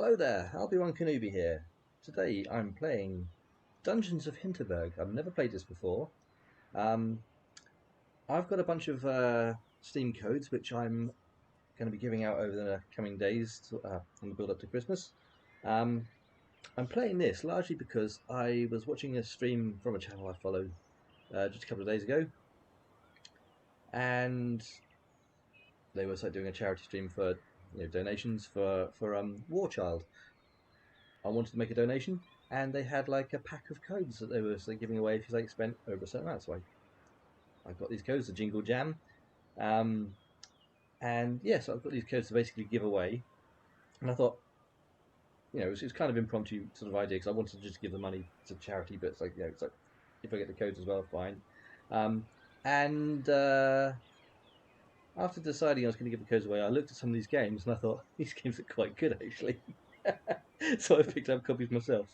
Hello there, Albie-Wan here. Today I'm playing Dungeons of Hinterberg. I've never played this before. Um, I've got a bunch of Steam codes which I'm going to be giving out over the coming days on the build up to Christmas. I'm playing this largely because I was watching a stream from a channel I followed just a couple of days ago, and they were doing a charity stream for donations for War Child. I wanted to make a donation, and they had like a pack of codes that they were giving away if you spent over a certain amount. So I got these codes, the Jingle Jam, and yeah, so I've got these codes to basically give away. And I thought, it was kind of impromptu sort of idea because I wanted to just give the money to charity, but it's if I get the codes as well, fine. And after deciding I was going to give the codes away, I looked at some of these games and I thought these games are quite good actually. So I picked up copies myself.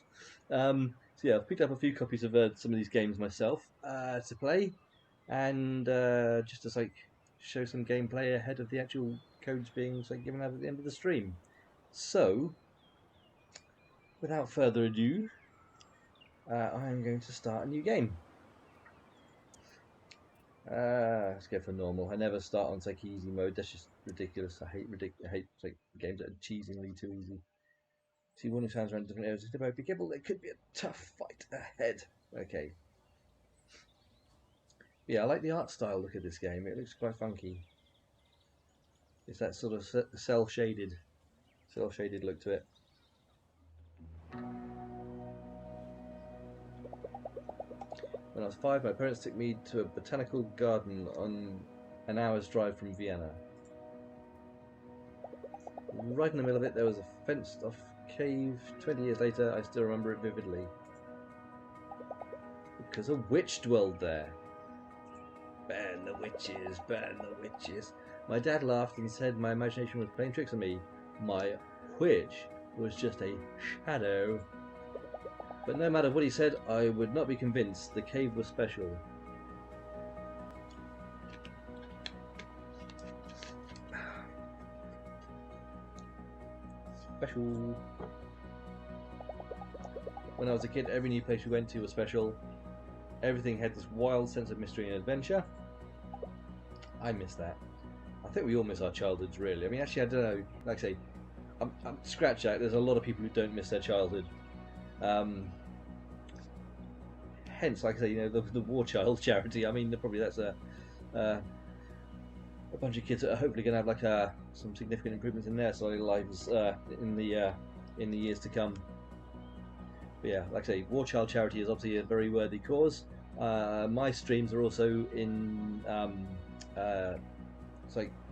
So yeah, I've picked up a few copies of some of these games myself to play, and just to show some gameplay ahead of the actual codes being given out at the end of the stream. So, without further ado, I am going to start a new game. Let's go for normal. I never start on easy mode. That's just ridiculous. I hate games that are cheesingly too easy. See warning signs around different areas. Be careful, there could be a tough fight ahead. Okay. Yeah, I like the art style look of this game. It looks quite funky. It's that sort of cell shaded look to it. When I was 5, my parents took me to a botanical garden on an hour's drive from Vienna. Right in the middle of it, there was a fenced-off cave. 20 years later, I still remember it vividly. Because a witch dwelled there. Ban the witches, ban the witches. My dad laughed and said my imagination was playing tricks on me. My witch was just a shadow. But no matter what he said, I would not be convinced. The cave was special. Special. When I was a kid, every new place we went to was special. Everything had this wild sense of mystery and adventure. I miss that. I think we all miss our childhoods, really. I mean, actually, I don't know. Like I say, I'm scratch that. There's a lot of people who don't miss their childhood. Hence, like I say, the War Child charity. I mean, probably that's a bunch of kids that are hopefully going to have some significant improvements in their lives in the years to come. But yeah, like I say, War Child charity is obviously a very worthy cause. My streams are also in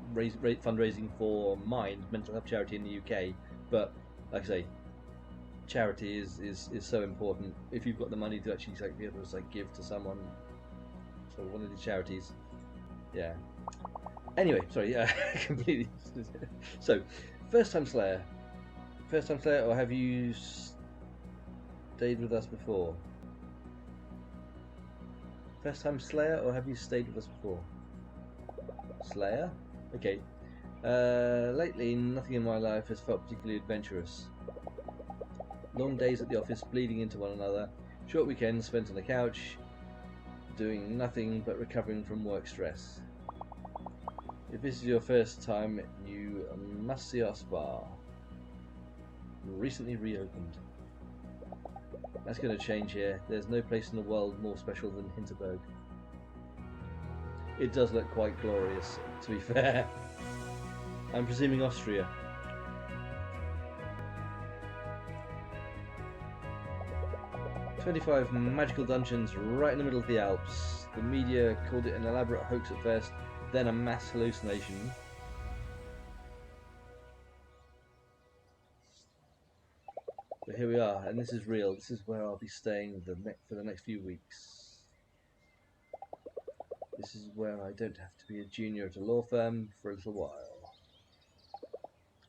fundraising for Mind, mental health charity in the UK. But like I say, charity is so important. If you've got the money to actually be able to give to someone, so one of these charities, yeah. Anyway, sorry, completely. So, first time Slayer, or have you stayed with us before? First time Slayer, or have you stayed with us before? Slayer? Okay. Lately, nothing in my life has felt particularly adventurous. Long days at the office, bleeding into one another. Short weekends spent on the couch, doing nothing but recovering from work stress. If this is your first time, you must see our spa. Recently reopened. That's going to change here. There's no place in the world more special than Hinterberg. It does look quite glorious, to be fair. I'm presuming Austria. "25 magical dungeons right in the middle of the Alps. The media called it an elaborate hoax at first, then a mass hallucination. But here we are, and this is real. This is where I'll be staying for the next few weeks. This is where I don't have to be a junior at a law firm for a little while.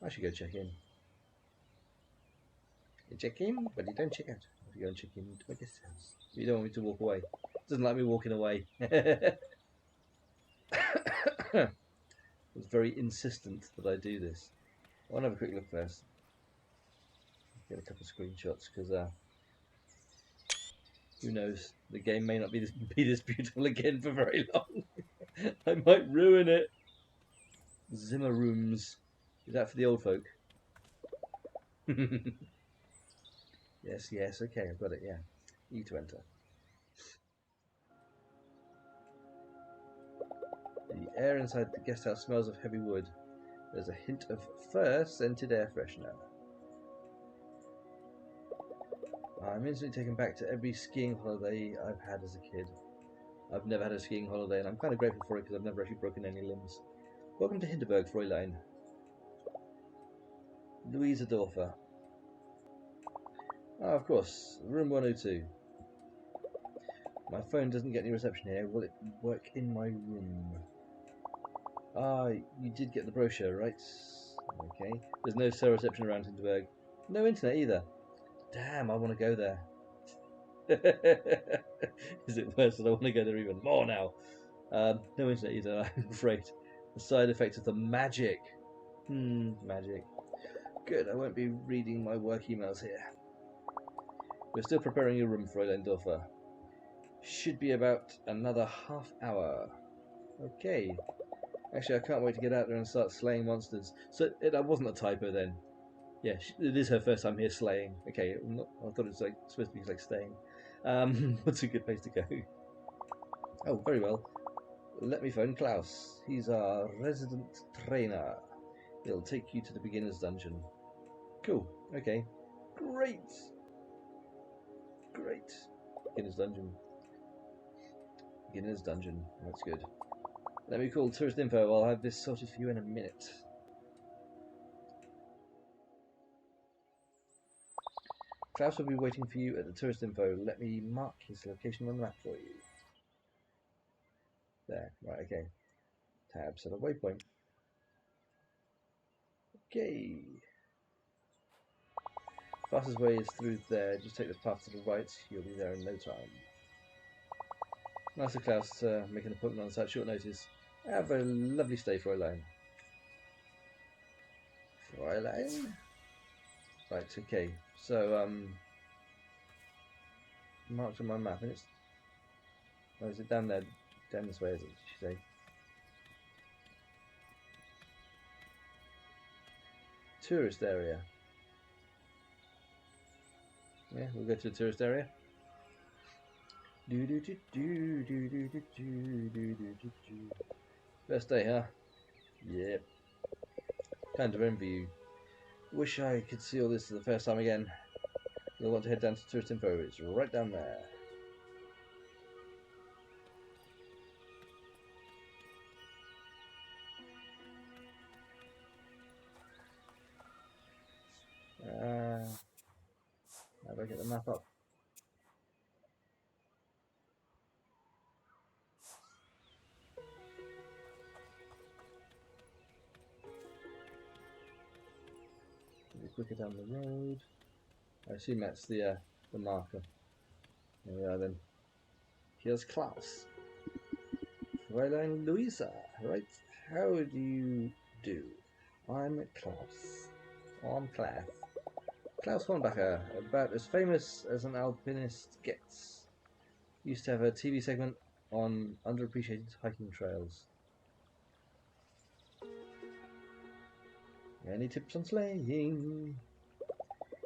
I should go check in. You check in, but you don't check out. I have to go and check in to my guest house. You don't want me to walk away. It doesn't like me walking away. It's very insistent that I do this. I want to have a quick look first. get a couple of screenshots because who knows? The game may not be this beautiful again for very long. I might ruin it. Zimmer rooms. Is that for the old folk? Yes, yes. Okay, I've got it. Yeah. E to enter. The air inside the guest house smells of heavy wood. There's a hint of fur scented air freshener. I'm instantly taken back to every skiing holiday I've had as a kid. I've never had a skiing holiday, and I'm kind of grateful for it because I've never actually broken any limbs. Welcome to Hinterberg, Fräulein. Louisa Dorfer. Ah, of course, room 102. My phone doesn't get any reception here. Will it work in my room? Ah, you did get the brochure, right? Okay. There's no cell reception around Hinterberg. No internet either. Damn, I want to go there. Is it worse that I want to go there even more now? No internet either, I'm afraid. The side effect of the magic. Magic. Good, I won't be reading my work emails here. We're still preparing your room, Fräulein Dorfer. Should be about another half hour. Okay. Actually, I can't wait to get out there and start slaying monsters. So, that wasn't a typo then. Yeah, it is her first time here slaying. Okay, I thought it was like supposed to be like staying. What's a good place to go? Oh, very well. Let me phone Klaus. He's our resident trainer. He'll take you to the beginner's dungeon. Cool. Okay. Great. Great. Beginner's dungeon. Beginner's dungeon. That's good. Let me call tourist info. I'll have this sorted for you in a minute. Klaus will be waiting for you at the tourist info. Let me mark his location on the map for you. There. Right, okay. Tab, set a waypoint. Okay. Fastest way is through there. Just take the path to the right. You'll be there in no time. Nice of Klaus to make an appointment on such short notice. Have a lovely stay, Fräulein. Fräulein? Right, okay. So, marked on my map, and it's... Oh, is it down there? Down this way, is it, did she say? Tourist area. Yeah, we'll go to the tourist area. First day, huh? Yep. Kind of envy you. Wish I could see all this for the first time again. You'll want to head down to tourist info. It's right down there. How do I get the map up? Quicker down the road. I assume that's the marker. There we are then. Here's Klaus. Fräulein Louisa, right? How do you do? I'm Klaus. I'm Klaus. Klaus Hornbacher, about as famous as an alpinist gets. Used to have a TV segment on underappreciated hiking trails. Any tips on slaying?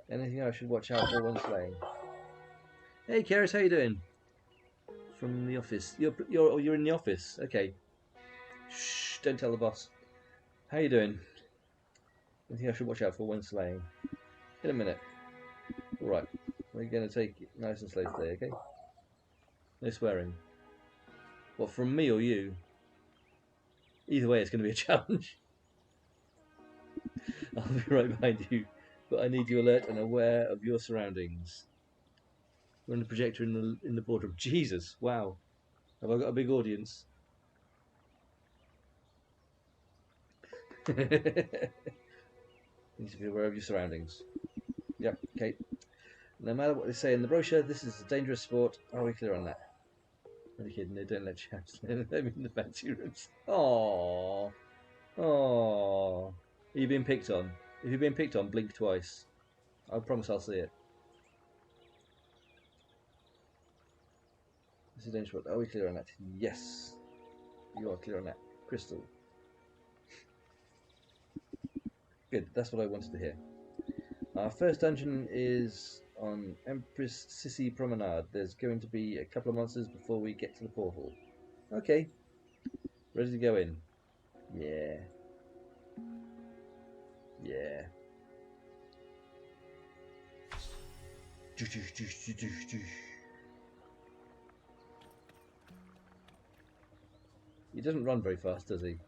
Anything I should watch out for when slaying? Hey, Karis, how you doing? From the office. You're in the office. Okay. Shh! Don't tell the boss. How you doing? Anything I should watch out for when slaying? In a minute. All right. We're going to take it nice and slow today. Okay. No swearing. What, from me or you? Either way, it's going to be a challenge. I'll be right behind you, but I need you alert and aware of your surroundings. We're on the projector in the boardroom. Jesus, wow. Have I got a big audience? Need to be aware of your surroundings. Yep, okay. No matter what they say in the brochure, this is a dangerous sport. Are we clear on that? Only kidding, they don't let chaps let them in the fancy rooms. Aww. Aww. Are you being picked on? If you're being picked on, blink twice. I promise I'll see it. This is dangerous. Are we clear on that? Yes. You are clear on that. Crystal. Good, that's what I wanted to hear. Our first dungeon is on Empress Sissy Promenade. There's going to be a couple of monsters before we get to the portal. Okay. Ready to go in. Yeah. Yeah. He doesn't run very fast, does he?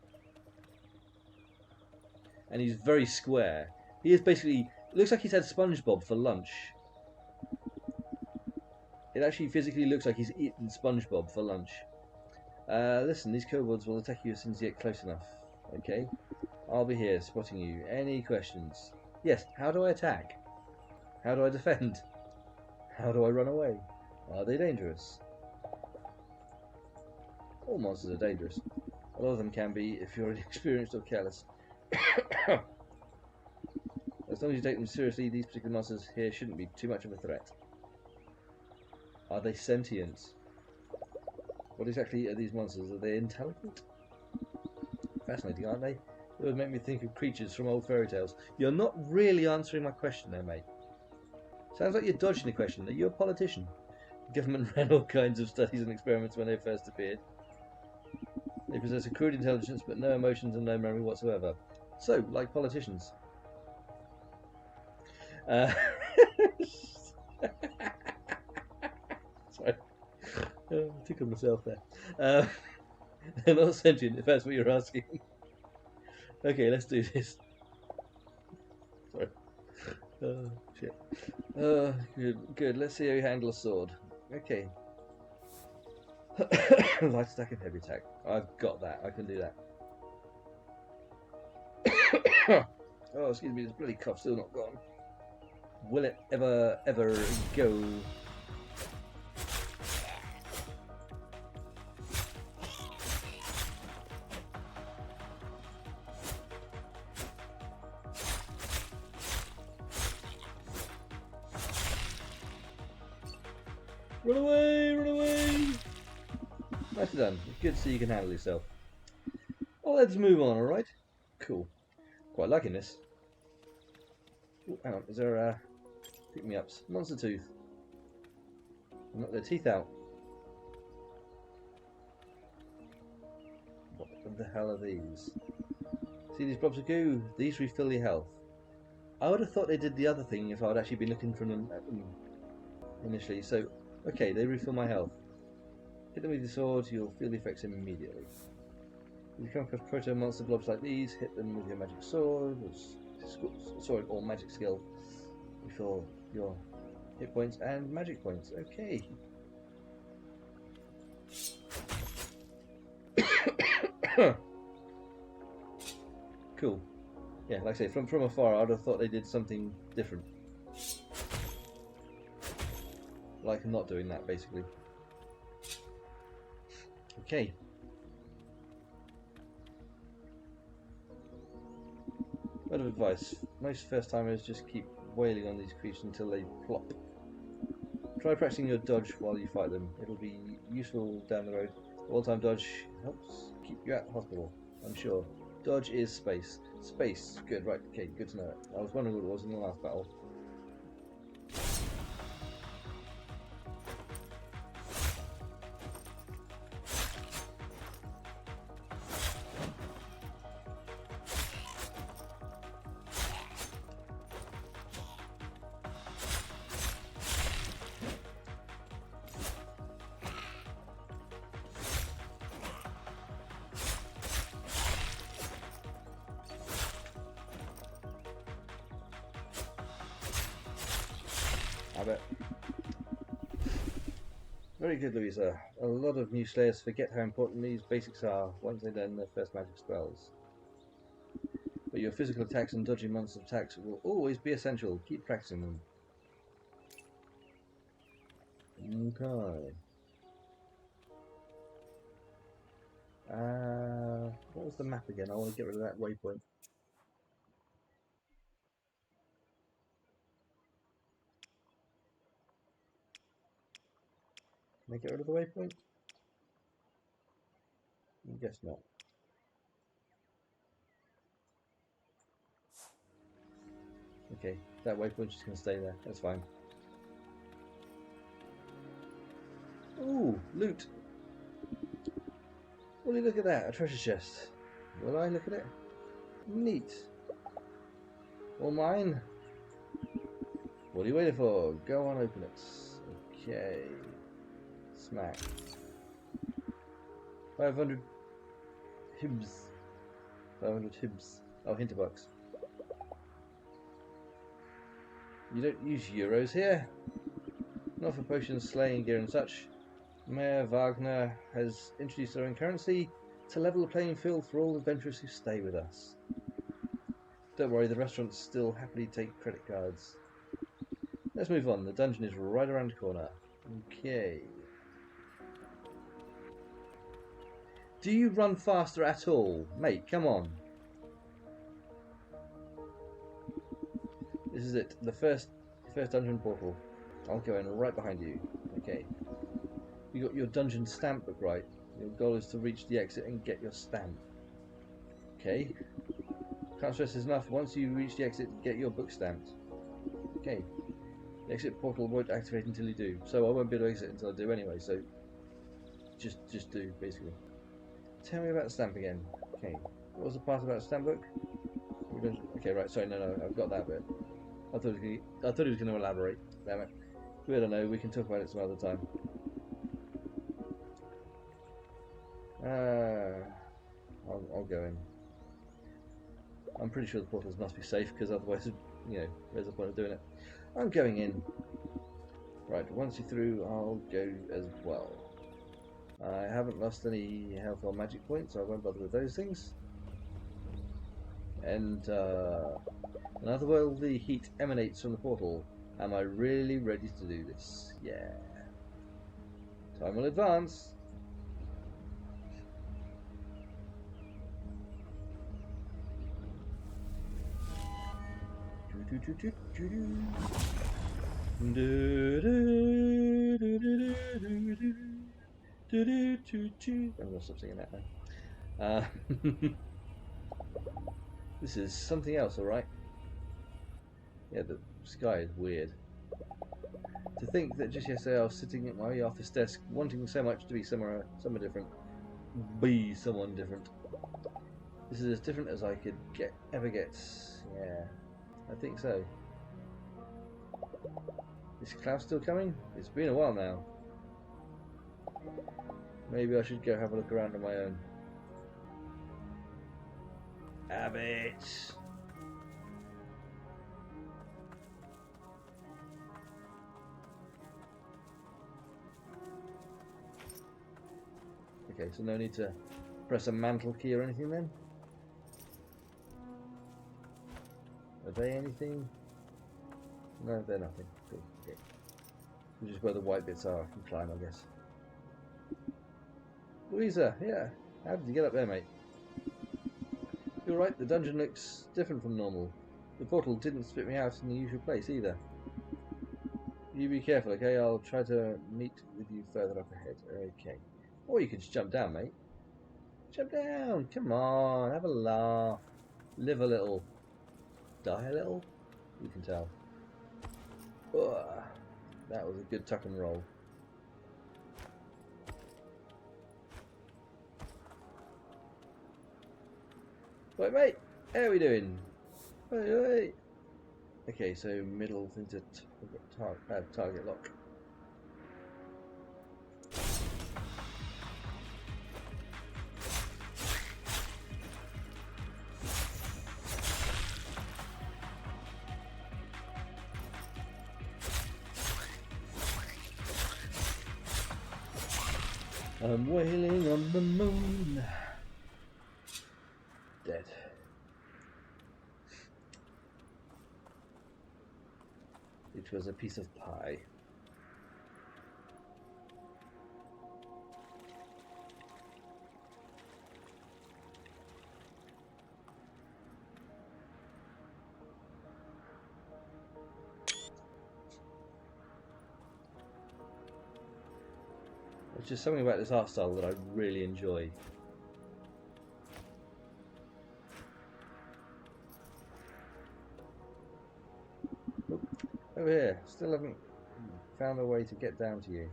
And he's very square. He is basically... It looks like he's had SpongeBob for lunch. It actually physically looks like he's eaten SpongeBob for lunch. Listen, these kobolds will attack you as soon as you get close enough. Okay? I'll be here, spotting you. Any questions? Yes, how do I attack? How do I defend? How do I run away? Are they dangerous? All monsters are dangerous. A lot of them can be if you're inexperienced or careless. As long as you take them seriously, these particular monsters here shouldn't be too much of a threat. Are they sentient? What exactly are these monsters? Are they intelligent? Fascinating, aren't they? It would make me think of creatures from old fairy tales. You're not really answering my question there, mate. Sounds like you're dodging the question. Are you a politician? The government ran all kinds of studies and experiments when they first appeared. They possess a crude intelligence but no emotions and no memory whatsoever. So, like politicians. Sorry. I tickled myself there. They're not sentient, if that's what you're asking. Okay, let's do this. Sorry. Oh, shit. Good. Let's see how you handle a sword. Okay. Light attack and heavy attack. I've got that. I can do that. Oh, excuse me, this bloody cough's still not gone. Will it ever go? Run away! Run away! Nicely done. Good to see you can handle yourself. Well, let's move on, alright? Cool. Quite liking this. Ooh, hang on, is there pick me ups? Monster tooth. Knock their teeth out. What the hell are these? See these blobs of goo? These refill your health. I would have thought they did the other thing if I had actually been looking for them initially. So, okay, they refill my health. Hit them with your sword, you'll feel the effects immediately. If you come across proto monster blobs like these, hit them with your magic sword, or magic skill. Refill your hit points and magic points. Okay. Cool. Yeah, like I say, from afar, I'd have thought they did something different. Like not doing that, basically. Okay. Word of advice. Most first timers just keep wailing on these creatures until they plop. Try practicing your dodge while you fight them. It'll be useful down the road. All-time dodge helps keep you at the hospital, I'm sure. Dodge is space. Space. Good, right, okay, good to know it. I was wondering what it was in the last battle. I bet. Very good, Louisa. A lot of new Slayers forget how important these basics are once they learn their first magic spells. But your physical attacks and dodging monster attacks will always be essential. Keep practicing them. Okay. What was the map again? I want to get rid of that waypoint. Can I get rid of the waypoint? I guess not. Okay, that waypoint's just going to stay there. That's fine. Ooh, loot! Will you look at that? A treasure chest. Will I look at it? Neat. All mine? What are you waiting for? Go on, open it. Okay. Smack. 500 hibs. 500 hibs. Oh, Hinterbucks. You don't use euros here? Not for potions, slaying gear and such. Mayor Wagner has introduced our own currency to level the playing field for all adventurers who stay with us. Don't worry, the restaurants still happily take credit cards. Let's move on. The dungeon is right around the corner. Okay. Do you run faster at all? Mate, come on. This is it. The first dungeon portal. I'll go in right behind you. Okay. You got your dungeon stamp book right. Your goal is to reach the exit and get your stamp. Okay. Can't stress this enough. Once you reach the exit, get your book stamped. Okay. The exit portal won't activate until you do. So I won't be able to exit until I do anyway, so just do, basically. Tell me about the stamp again. Okay. What was the part about the stamp book? Okay, right, sorry, no, I've got that bit. I thought he was going to elaborate. Damn it. We don't know, we can talk about it some other time. I'll go in. I'm pretty sure the portals must be safe, because otherwise, you know, there's the point of doing it. I'm going in. Right, once you're through, I'll go as well. I haven't lost any health or magic points, so I won't bother with those things. And another worldly heat emanates from the portal. Am I really ready to do this? Yeah. Time will advance. I'm gonna stop singing that now. This is something else, alright? Yeah, the sky is weird. To think that just yesterday I was sitting at my office desk wanting so much to be somewhere different. Be someone different. This is as different as I could ever get. Yeah, I think so. Is Klaus still coming? It's been a while now. Maybe I should go have a look around on my own. Abbott! Okay, so no need to press a mantle key or anything then? Are they anything? No, they're nothing. Cool. Okay. Just where the white bits are, I can climb, I guess. Louisa, yeah. How did you get up there, mate? You're right, the dungeon looks different from normal. The portal didn't spit me out in the usual place either. You be careful, okay? I'll try to meet with you further up ahead. Okay. Or you could just jump down, mate. Jump down! Come on, have a laugh. Live a little. Die a little? You can tell. Ugh, that was a good tuck and roll. Right, mate, how are we doing? Hey. Okay, so middle into target lock. I'm wailing on the moon. Dead. It was a piece of pie. There's just something about this art style that I really enjoy. Oop, over here, still haven't found a way to get down to you.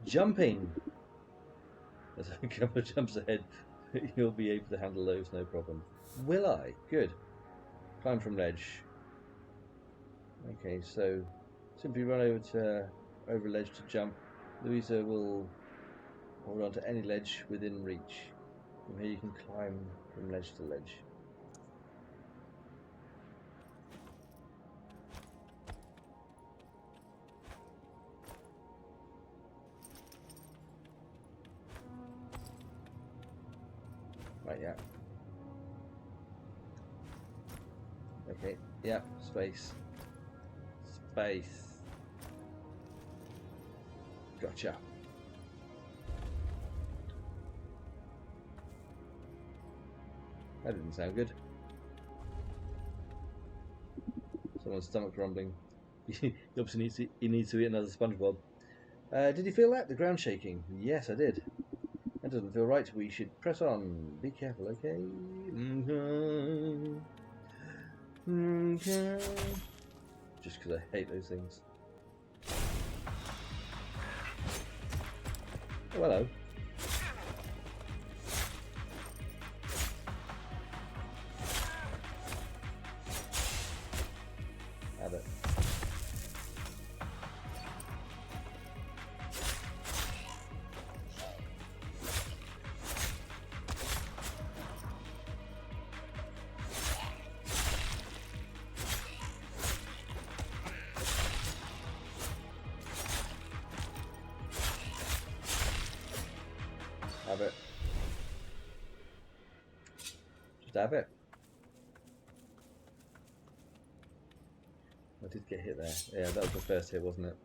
Jumping! As a couple of jumps ahead, you'll be able to handle those, no problem. Will I? Good. Climb from ledge. Okay, so simply run over ledge to jump. Louisa will hold on to any ledge within reach. From here you can climb from ledge to ledge. Right, yeah. Okay, yeah, space. Space. Gotcha. That didn't sound good. Someone's stomach rumbling. He obviously needs to eat another SpongeBob. Did you feel that? The ground shaking? Yes, I did. That doesn't feel right. We should press on. Be careful, okay? Okay. Just because I hate those things. Oh, hello. Have it. Have it. Just have it. I did get hit there. Yeah, that was the first hit, wasn't it?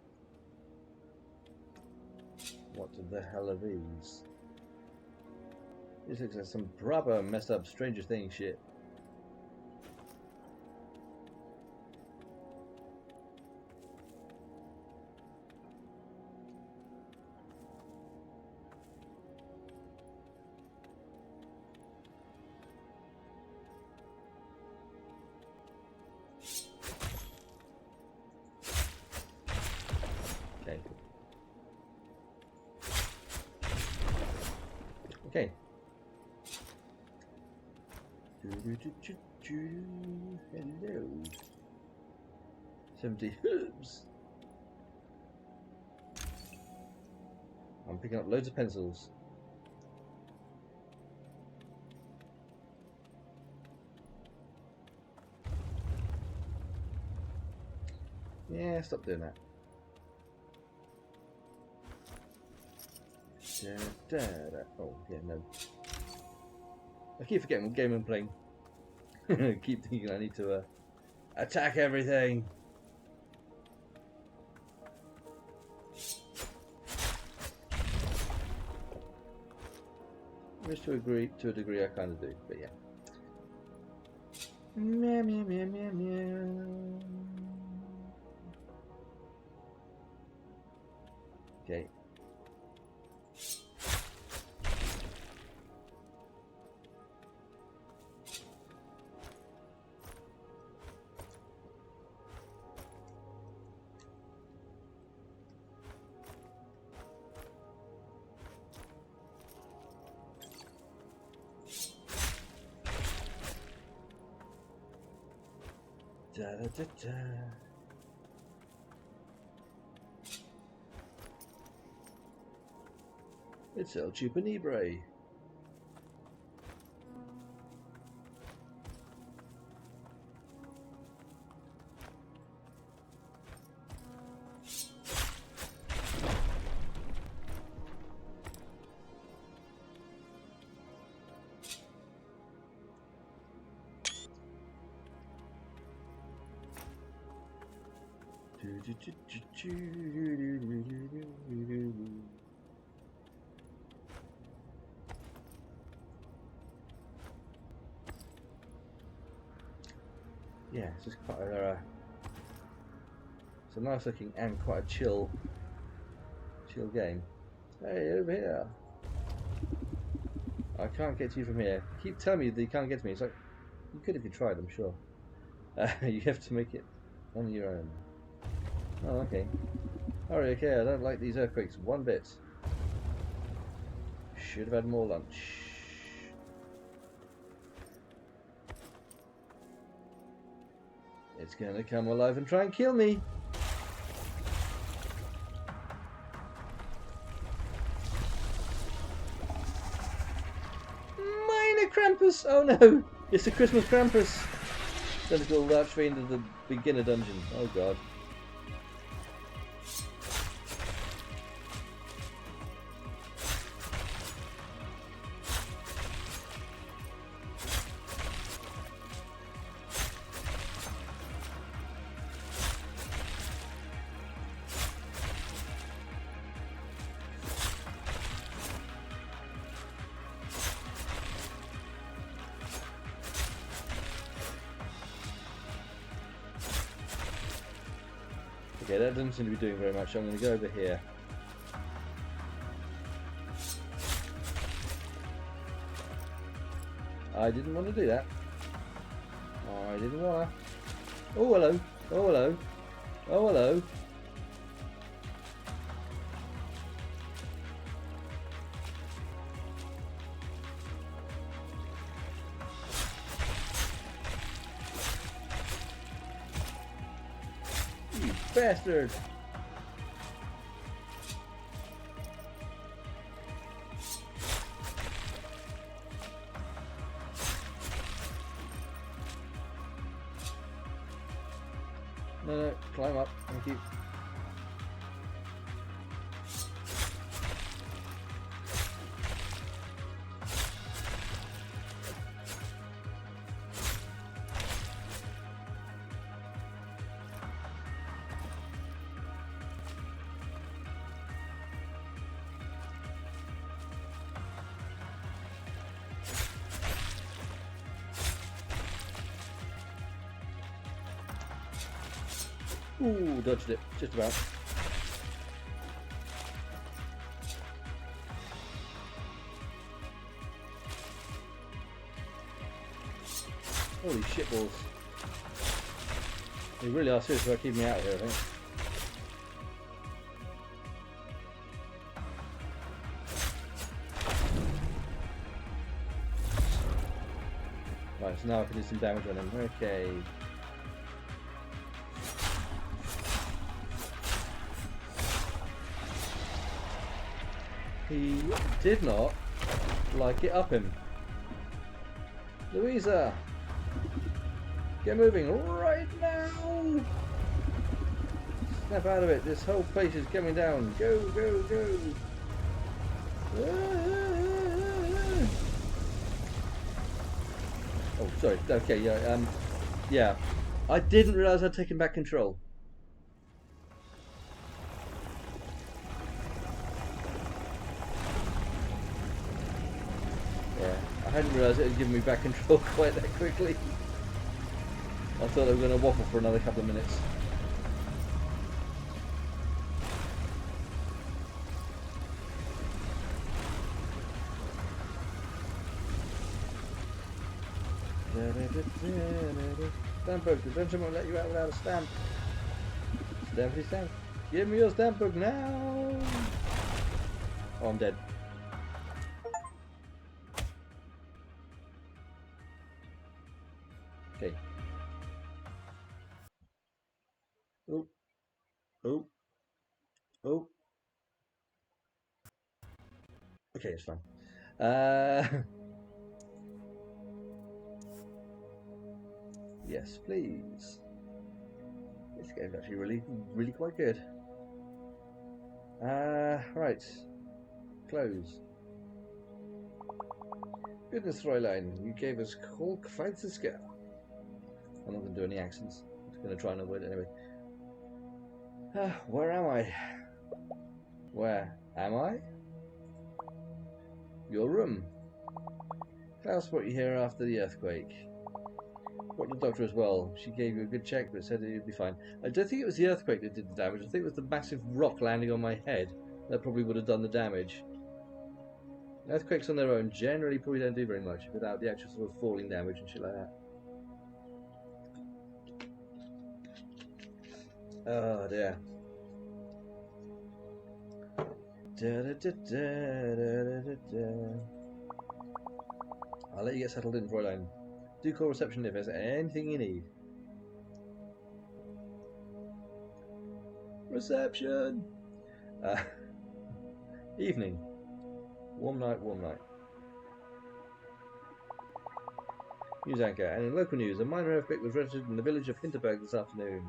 What the hell are these? This looks like some proper messed up Stranger Things shit. Okay. Hello. 70 herbs. I'm picking up loads of pencils. Yeah, stop doing that. Oh, yeah, no. I keep forgetting what game I'm playing. Keep thinking I need to attack everything. Which to a degree I kind of do, but yeah. Meow, meow, meow, meow, meow. Okay. Da, da, da, da. It's El Chupanibre. Yeah, it's just quite it's a nice looking and quite a chill game. Hey, over here. I can't get to you from here. Keep telling me that you can't get to me. It's like, you could if you tried, I'm sure. You have to make it on your own. Oh, okay. Alright, okay, I don't like these earthquakes one bit. Should have had more lunch. It's gonna come alive and try and kill me. Minor Krampus! Oh no! It's the Christmas Krampus! Then it's all right straight into the beginner dungeon. Oh god. Okay, that doesn't seem to be doing very much, so I'm going to go over here. I didn't want to do that. I didn't want to. Oh, hello. Oh, hello. Oh, hello. You bastard! No, climb up. Thank you. Ooh, dodged it. Just about. Holy shitballs. They really are serious about keeping me out of here, I think. Right, so now I can do some damage on him. Okay. He did not like it up him. Louisa! Get moving right now! Snap out of it, this whole place is coming down. Go, go, go! Oh, sorry. Okay, yeah, yeah. I didn't realise I'd taken back control. I hadn't realised it had given me back control quite that quickly. I thought they were going to waffle for another couple of minutes. Stamp book, don't someone let you out without a stamp? Stampy stamp. Give me your stamp book now! Oh, I'm dead. Okay. Oh. Oh. Oh. Okay, it's fine. Yes, please. This game's actually really quite good. Right. Close. Goodness, Fräulein, you gave us Hulk Franziska. I'm not going to do any accents. I'm just going to try and avoid it anyway. Where am I? Where am I? Your room. Klaus brought you here after the earthquake. Brought the doctor as well. She gave you a good check, but said it would be fine. I don't think it was the earthquake that did the damage. I think it was the massive rock landing on my head. that probably would have done the damage. Earthquakes on their own generally probably don't do very much without the actual sort of falling damage and shit like that. Oh dear. I'll let you get settled in, Fräulein. Do call reception if there's anything you need. Reception! Evening. Warm night, warm night. News anchor. And in local news, a minor earthquake was registered in the village of Hinterberg this afternoon.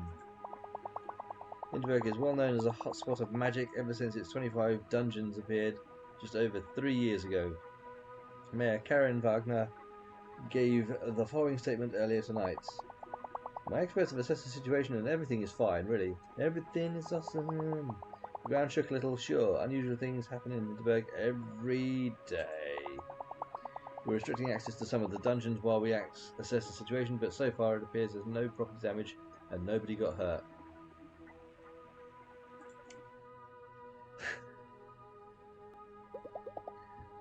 Hinterberg is well known as a hotspot of magic ever since its 25 dungeons appeared just over 3 years ago. Mayor Karen Wagner gave the following statement earlier tonight. My experts have assessed the situation and everything is fine, really. Everything is awesome. The ground shook a little, sure. Unusual things happen in Hinterberg every day. We're restricting access to some of the dungeons while we assess the situation, but so far it appears there's no property damage and nobody got hurt.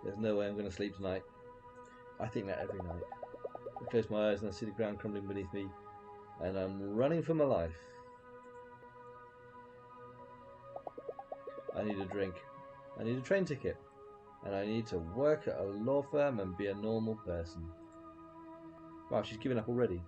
There's no way I'm going to sleep tonight. I think that every night. I close my eyes and I see the ground crumbling beneath me, and I'm running for my life. I need a drink. I need a train ticket. And I need to work at a law firm and be a normal person. Wow, she's given up already.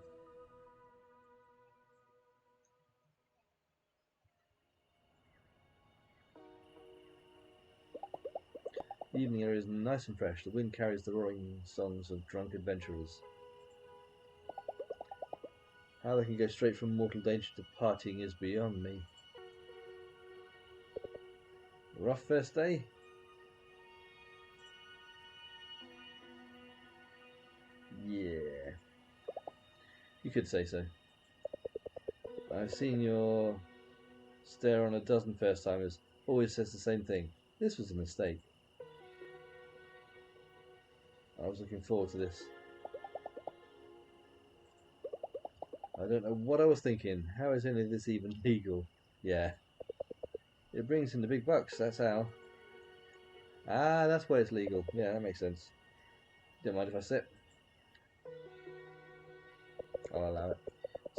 The evening air is nice and fresh. The wind carries the roaring songs of drunk adventurers. How they can go straight from mortal danger to partying is beyond me. Rough first day? Yeah. You could say so. I've seen your stare on a dozen first timers. Always says the same thing. This was a mistake. I was looking forward to this. I don't know what I was thinking. How is any of this even legal? Yeah. It brings in the big bucks, that's how. Ah, that's why it's legal. Yeah, that makes sense. Don't mind if I sit. I'll allow it.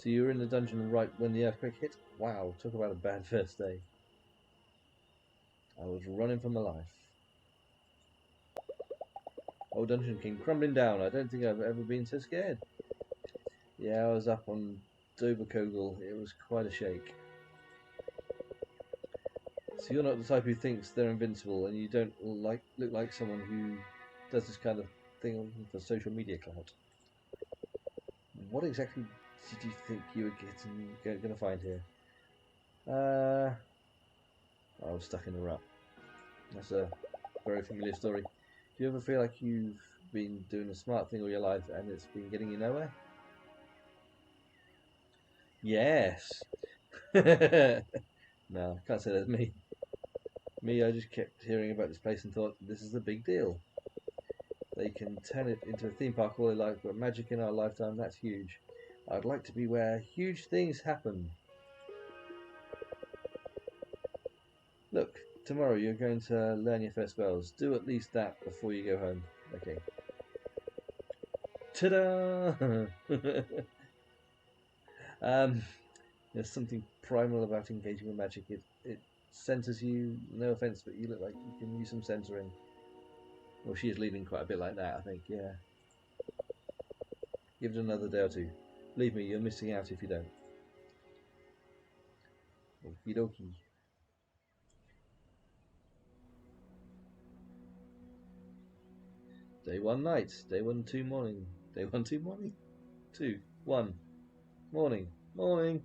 So you were in the dungeon right when the earthquake hit? Wow, talk about a bad first day. I was running for my life. Old dungeon came crumbling down. I don't think I've ever been so scared. Yeah, I was up on Doberkogel. It was quite a shake. So you're not the type who thinks they're invincible, and you don't look like someone who does this kind of thing for social media clout. What exactly did you think you were going to find here? I was stuck in a rut. That's a very familiar story. Do you ever feel like you've been doing a smart thing all your life and it's been getting you nowhere? Yes. No, I can't say that's me. Me, I just kept hearing about this place and thought, this is a big deal. They can turn it into a theme park all they like, but magic in our lifetime, that's huge. I'd like to be where huge things happen. Look, tomorrow you're going to learn your first spells. Do at least that before you go home. Okay. Ta-da! There's something primal about engaging with magic. It centers you. No offense, but you look like you can use some centering. Well, she is leading quite a bit like that, I think. Yeah. Give it another day or two. Believe me, you're missing out if you don't. Okie dokie. Day 1 night. Day 1 2 morning. Day 1 2 morning. 2 1 morning. Morning.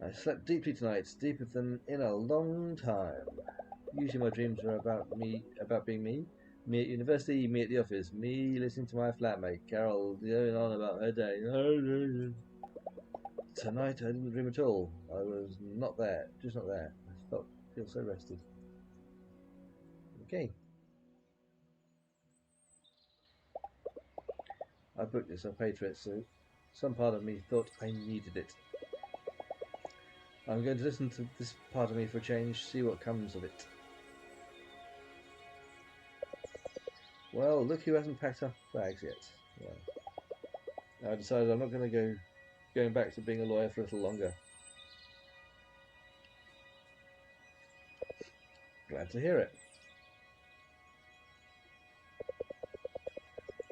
I slept deeply tonight, deeper than in a long time. Usually my dreams are about being me. Me at university, me at the office, me listening to my flatmate, Carol, going on about her day. Tonight I didn't dream at all. I was not there, just not there. I feel so rested. Okay. I booked this, I paid for it, so some part of me thought I needed it. I'm going to listen to this part of me for a change, see what comes of it. Well, look who hasn't packed up bags yet. Yeah. I decided I'm not going to going back to being a lawyer for a little longer. Glad to hear it.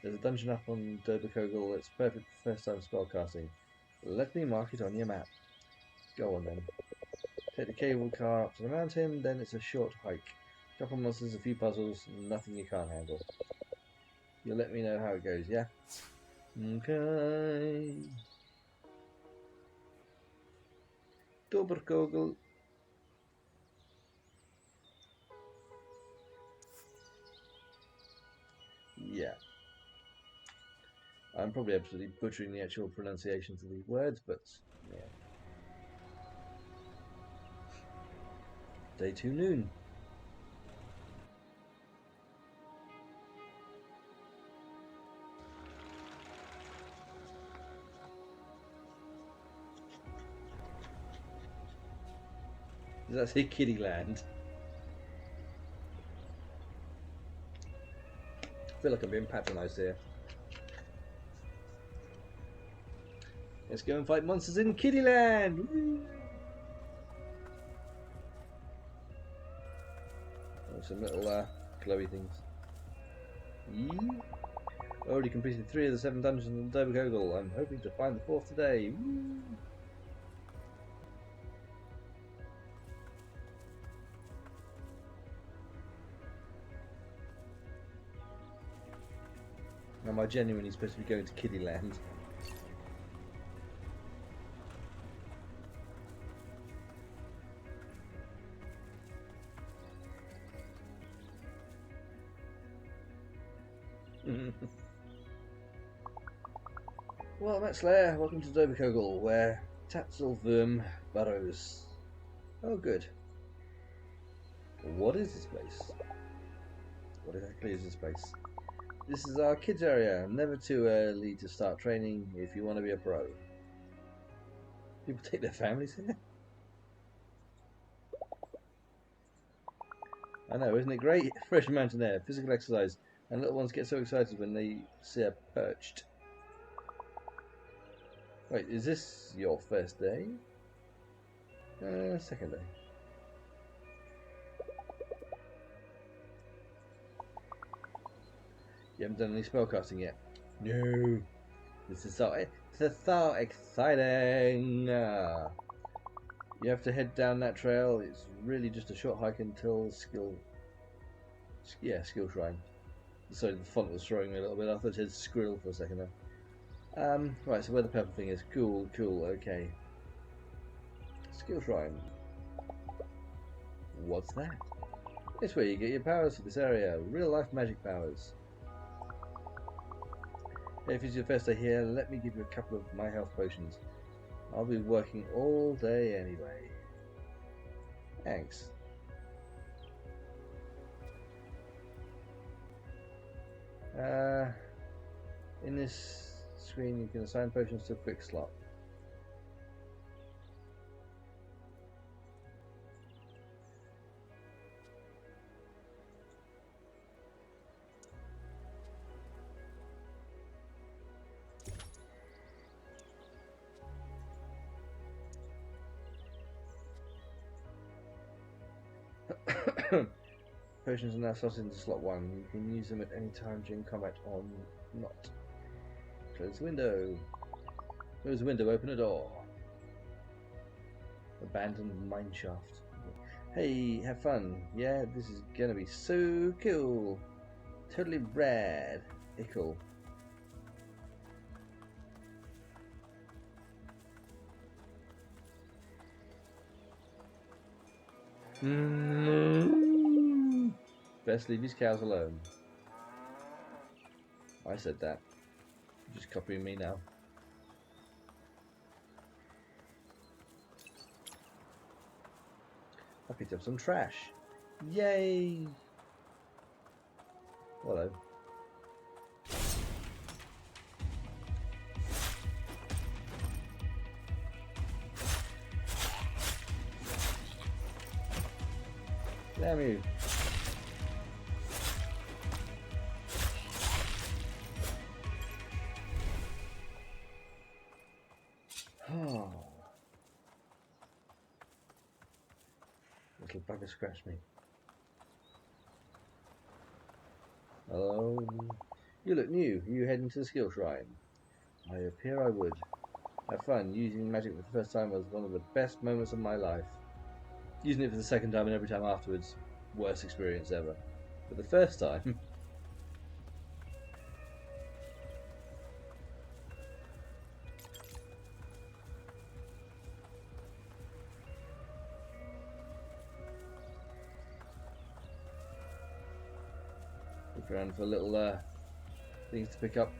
There's a dungeon up on Derberkogel that's perfect for first time spellcasting. Let me mark it on your map. Go on then. Take the cable car up to the mountain, then it's a short hike. A couple monsters, a few puzzles, nothing you can't handle. You'll let me know how it goes, yeah? Okay. Derberkogel. Yeah. I'm probably absolutely butchering the actual pronunciations of these words, but yeah. Day 2 noon. Does that say Kiddieland? I feel like I'm being patronised here. Let's go and fight monsters in Kiddieland! Woo! Oh, some little glowy things. Yee. Already completed 3 of the 7 dungeons in Derberkogel. I'm hoping to find the 4th today. Woo! Am I genuinely supposed to be going to Kiddieland? Well, Matt Slayer, welcome to Derberkogel, where Tatzelwurm burrows. Oh, good. What is this place? What exactly is this place? This is our kids area. Never too early to start training if you want to be a pro. People take their families here? I know, isn't it great? Fresh mountain air, physical exercise, and little ones get so excited when they see a perched. Wait, is this your first day? Second day. You haven't done any spellcasting yet? No. This is so exciting. You have to head down that trail. It's really just a short hike until skill shrine. Sorry, the font was throwing me a little bit. I thought it said squirrel for a second there. Right, so where the purple thing is. Cool, okay. Skill shrine. What's that? It's where you get your powers for this area. Real life magic powers. If it's your first day here, let me give you a couple of my health potions. I'll be working all day anyway. Thanks. In this screen you can assign potions to a quick slot. Potions are now slotted into slot 1. You can use them at any time during combat or not. Close the window. Close the window, open a door. Abandoned mineshaft. Hey, have fun. Yeah, this is gonna be so cool. Totally rad. Ickle. Best leave his cows alone. I said that. You're just copying me now. I picked up some trash. Yay! Hello. Damn you. Oh. Little bugger scratched me. Hello. You look new. Are you heading to the skill shrine? I appear I would. Have fun. Using magic for the first time was one of the best moments of my life. Using it for the second time and every time afterwards, worst experience ever. But the first time... Look around for little things to pick up.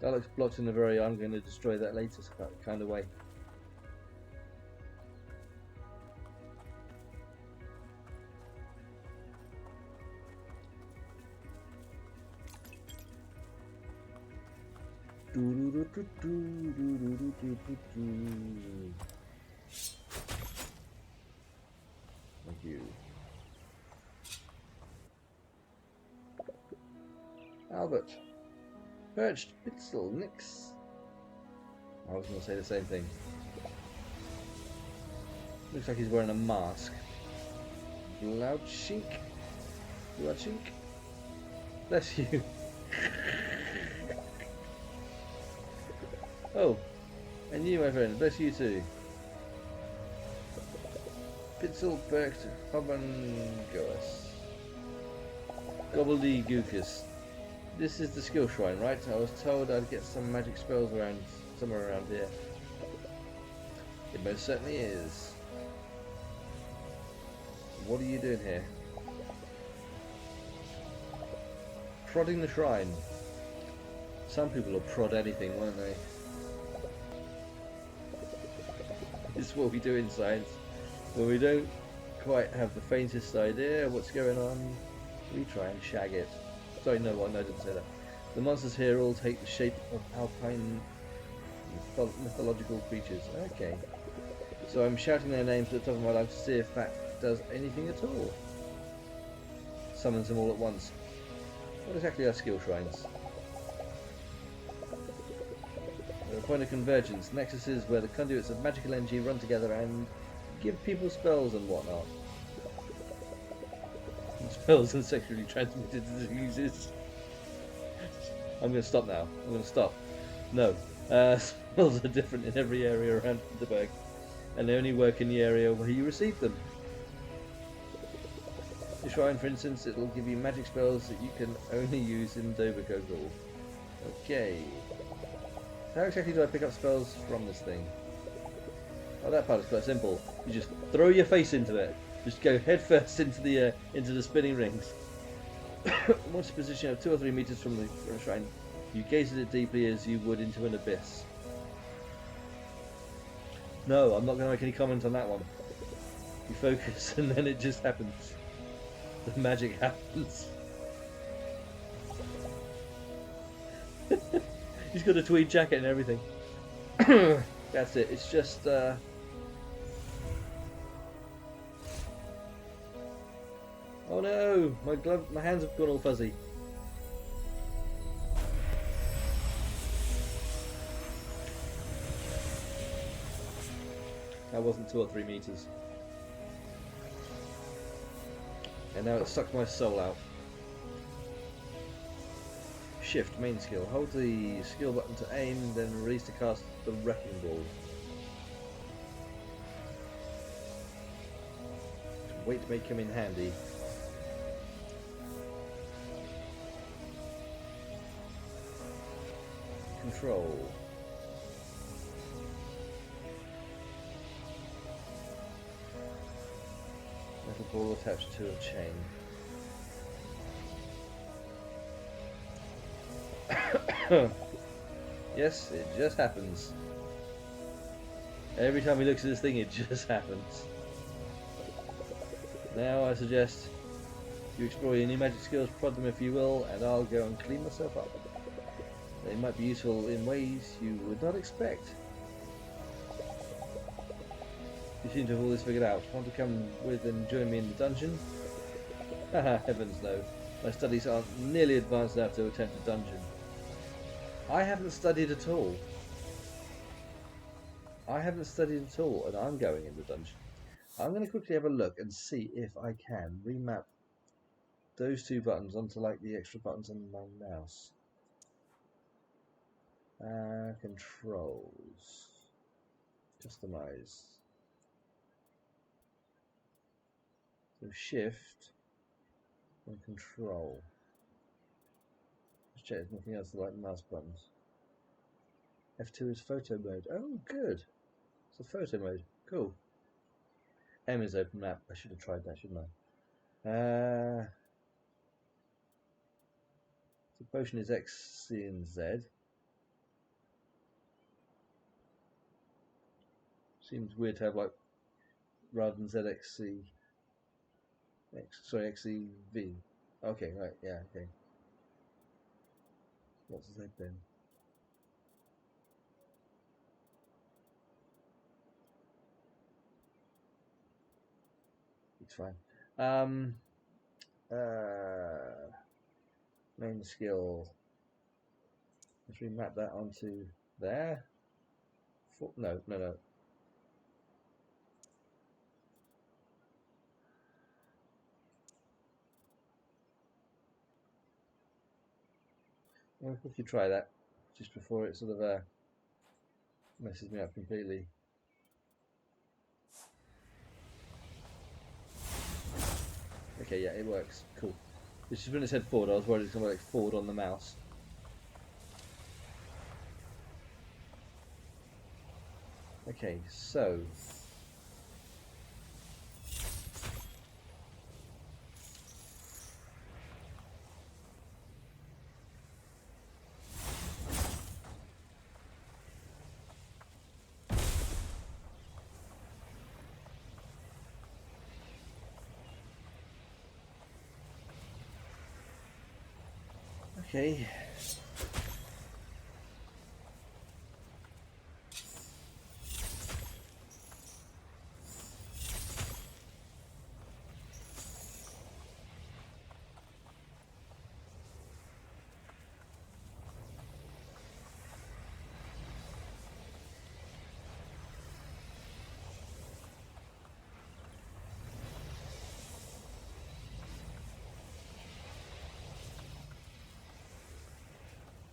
That looks blocked in a very I'm going to destroy that later kind of way. Thank you. Albert. Perched, Pitzel, Nix. I was going to say the same thing. Looks like he's wearing a mask. Loudshink. Loudshink. Bless you. Oh, and you, my friend. Bless you too. Pitzel, Perched, Hobangoas. Gobbledygookus. This is the skill shrine, right? I was told I'd get some magic spells around somewhere around here. It most certainly is. What are you doing here? Prodding the shrine. Some people will prod anything, won't they? This is what we do in science. When we don't quite have the faintest idea of what's going on, we try and shag it. Sorry, no, I didn't say that. The monsters here all take the shape of Alpine mythological creatures. Okay. So I'm shouting their names at the top of my lungs to see if that does anything at all. Summons them all at once. What exactly are skill shrines? They're a point of convergence, nexuses where the conduits of magical energy run together and give people spells and whatnot. Spells and sexually transmitted diseases. I'm going to stop now. I'm going to stop. No. Spells are different in every area around Hinterberg, and they only work in the area where you receive them. The shrine, for instance, it will give you magic spells that you can only use in Doverkogel. Okay. How exactly do I pick up spells from this thing? Oh, that part is quite simple. You just throw your face into it. Just go head first into the spinning rings. Once you position of 2 or 3 meters from the shrine, you gaze at it deeply as you would into an abyss. No, I'm not going to make any comment on that one. You focus and then it just happens. The magic happens. He's got a tweed jacket and everything. That's it. It's just... Oh no! My hands have gone all fuzzy. That wasn't 2 or 3 meters. And now it sucked my soul out. Shift, main skill. Hold the skill button to aim, then release to cast the Wrecking Ball. Weight may come in handy. Control. Metal ball attached to a chain. Yes, it just happens. Every time he looks at this thing, it just happens. Now I suggest you explore your new magic skills, prod them if you will, and I'll go and clean myself up. They might be useful in ways you would not expect. You seem to have all this figured out. Want to come with and join me in the dungeon? Haha, heavens no. My studies aren't nearly advanced enough to attempt a dungeon. I haven't studied at all. I haven't studied at all, and I'm going in the dungeon. I'm going to quickly have a look and see if I can remap those two buttons onto like the extra buttons on my mouse. Controls. Customize. So shift and control. Let's check if nothing else like mouse buttons. F2 is photo mode. Oh, good. It's a photo mode. Cool. M is open map. I should have tried that, shouldn't I? So potion is X, C, and Z. Seems weird to have like rather than ZXC. XCV. Okay, right, yeah, okay. What's Z then? It's fine. Main skill. Let's remap that onto there. No. Well, if you try that just before it sort of messes me up completely. Okay, yeah, it works. Cool. It's just when it said forward, I was worried it's going to like forward on the mouse. Okay, so okay.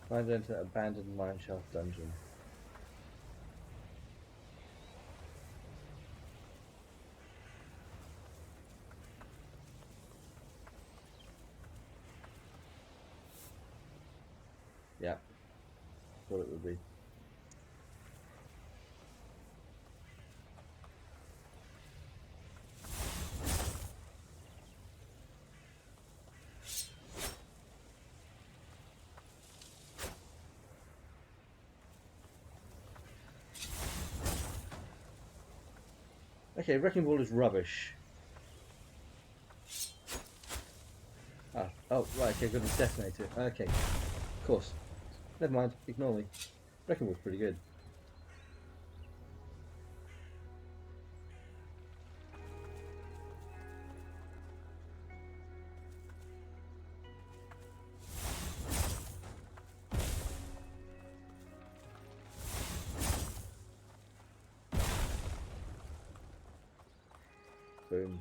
Find enter abandoned mineshaft dungeon. Yeah, thought it would be. Okay, wrecking ball is rubbish. Oh, right, okay, got to detonate it. Okay, of course. Never mind, ignore me. Wrecking ball's pretty good. Boom.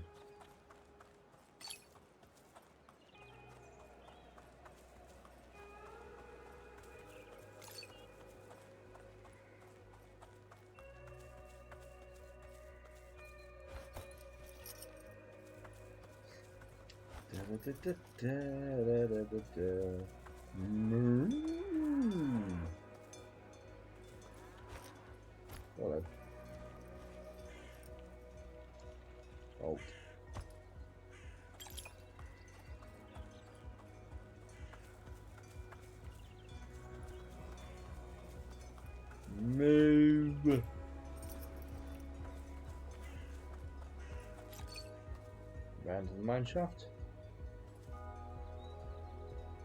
Hello. Alt. Move. Round to the mineshaft.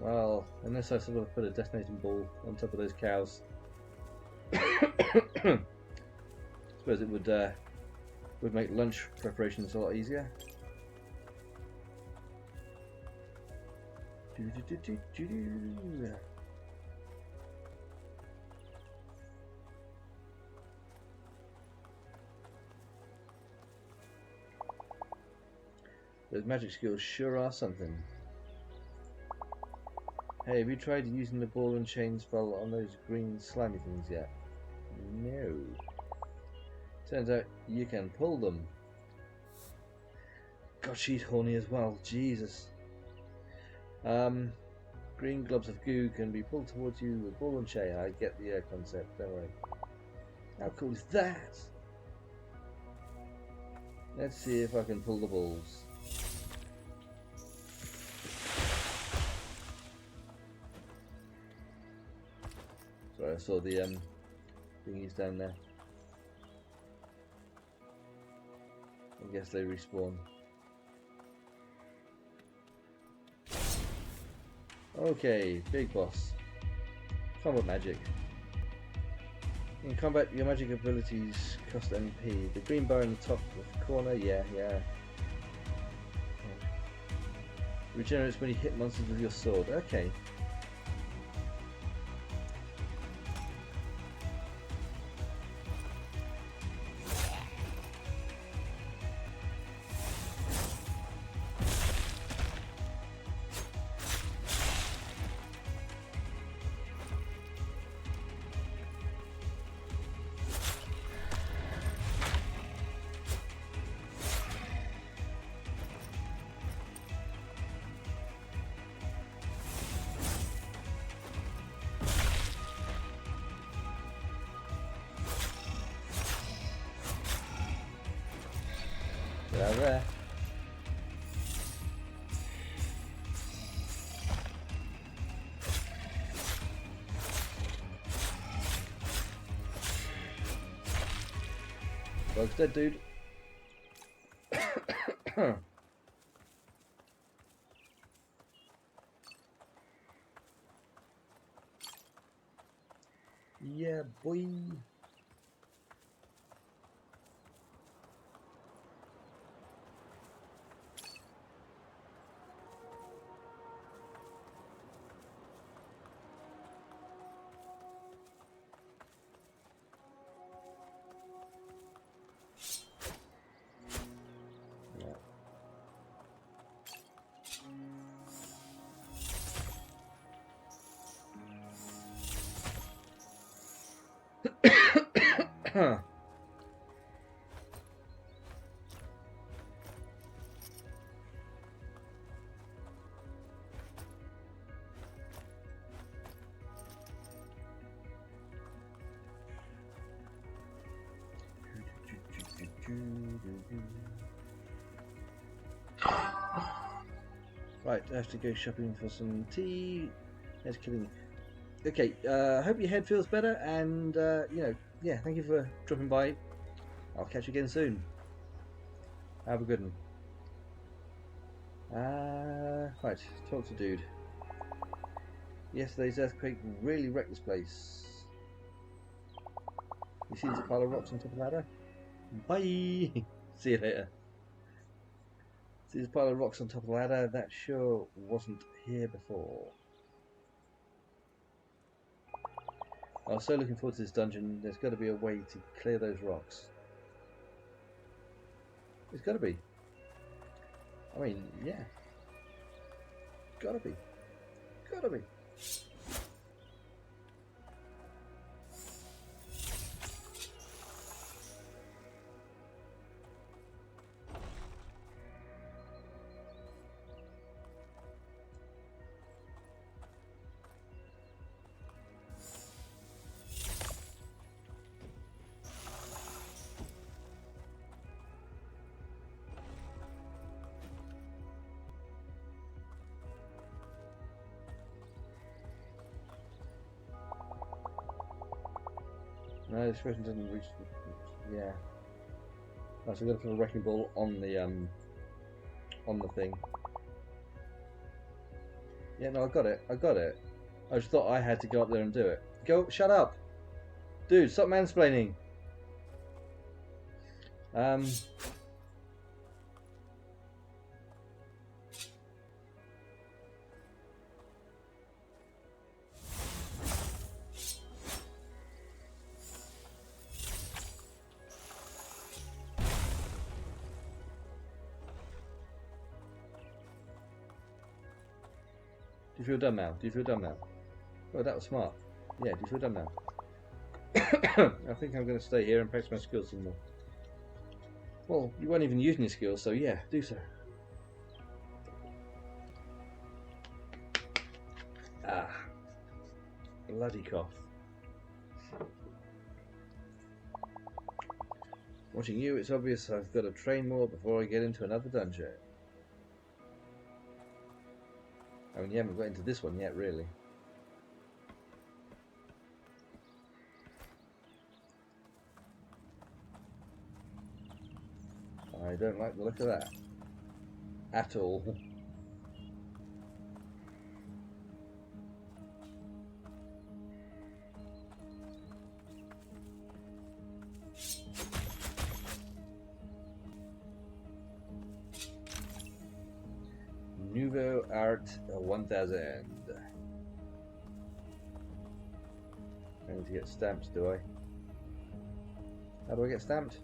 Well, unless I sort of put a detonating ball on top of those cows. Suppose it would make lunch preparations a lot easier. Those magic skills sure are something. Hey, have you tried using the ball and chain spell on those green slimy things yet? No. Turns out you can pull them. God, she's horny as well. Jesus. Green globs of goo can be pulled towards you with ball and chain. I get the concept, don't worry. How cool is that? Let's see if I can pull the balls. Sorry, I saw the thingies down there. I guess they respawn. Okay, big boss. Combat magic. In combat, your magic abilities cost MP. The green bar in the top left corner, yeah. Regenerates when you hit monsters with your sword. Okay. Get out of there. Bug's dead, dude. Yeah, boy. Huh. Right, I have to go shopping for some tea. That's killing me. Okay, hope your head feels better, and yeah, thank you for dropping by. I'll catch you again soon. Have a good one. Right, talk to dude. Yesterday's earthquake really wrecked this place. You see this pile of rocks on top of the ladder? Bye! See you later. See this pile of rocks on top of the ladder? That sure wasn't here before. I was so looking forward to this dungeon. There's got to be a way to clear those rocks. There's got to be. I mean, yeah. Gotta be. Gotta be. No, this version doesn't reach the... yeah. Oh, so we've got to put a wrecking ball on the thing. Yeah, no, I got it. I got it. I just thought I had to go up there and do it. Go, shut up, dude! Stop mansplaining. Um. Do you feel dumb now? Do you feel dumb now? Oh, that was smart. Yeah, do you feel dumb now? I think I'm going to stay here and practice my skills some more. Well, you weren't even using your skills, so yeah, do so. Ah, bloody cough. Watching you, it's obvious I've got to train more before I get into another dungeon. I mean, you haven't got into this one yet, really. I don't like the look of that. At all. Nouveau Art 1000. I need to get stamps, do I? How do I get stamped?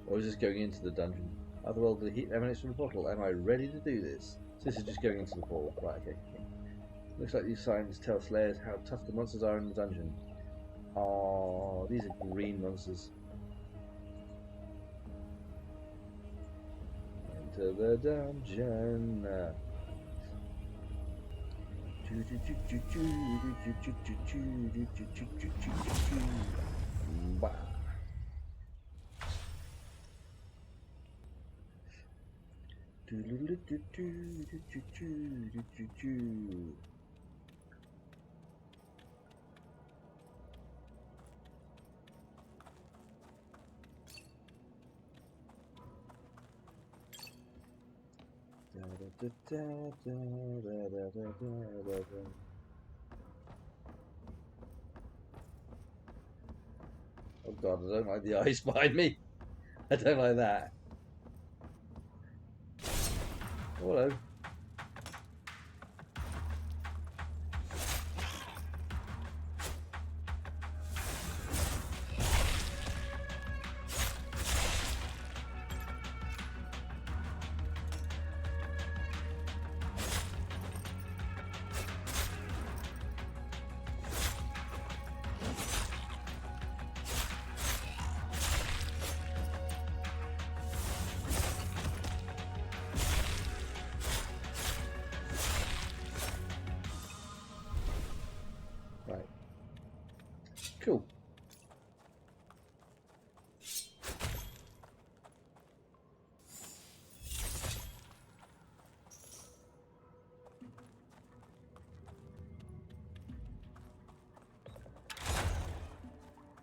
Or is this going into the dungeon? Otherwise, the heat emanates from the portal. Am I ready to do this? So this is just going into the portal. Right, okay. Looks like these signs tell slayers how tough the monsters are in the dungeon. Oh, these are green monsters. Into the dungeon. Bah. Oh god, I don't like the eyes behind me. I don't like that. Oh, hello. Right. Cool.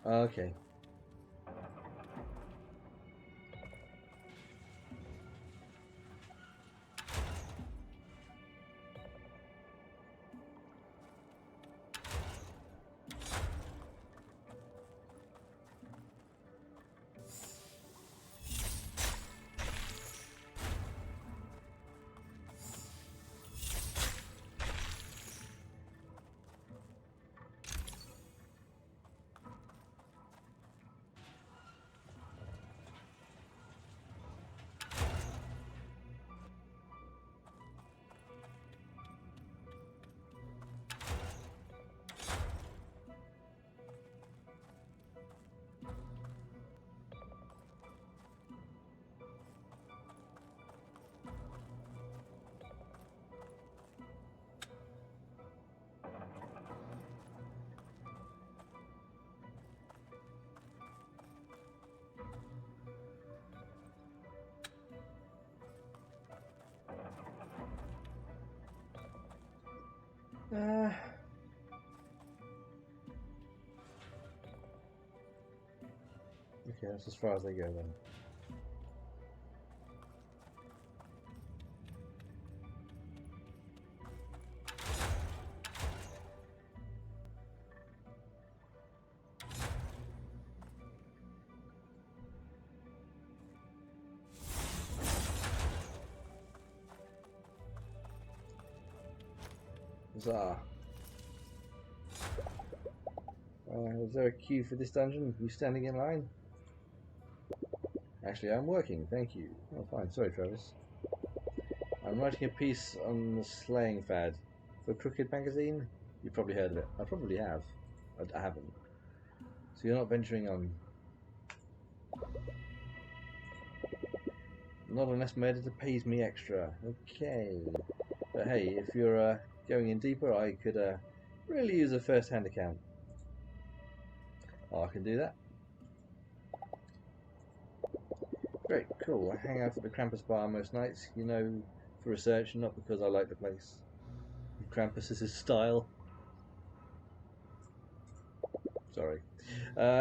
Okay. Okay, that's as far as they go then. Huzzah. Is there a queue for this dungeon? Are you standing in line? Actually, I'm working, thank you. Oh, fine. Sorry, Travis. I'm writing a piece on the slaying fad for Crooked Magazine. You've probably heard of it. I probably have. I haven't. So you're not venturing on. Not unless my editor pays me extra. Okay. But hey, if you're going in deeper, I could really use a first-hand account. Oh, I can do that. Great, cool. I hang out at the Krampus bar most nights, you know, for research, not because I like the place. Krampus is his style. Sorry.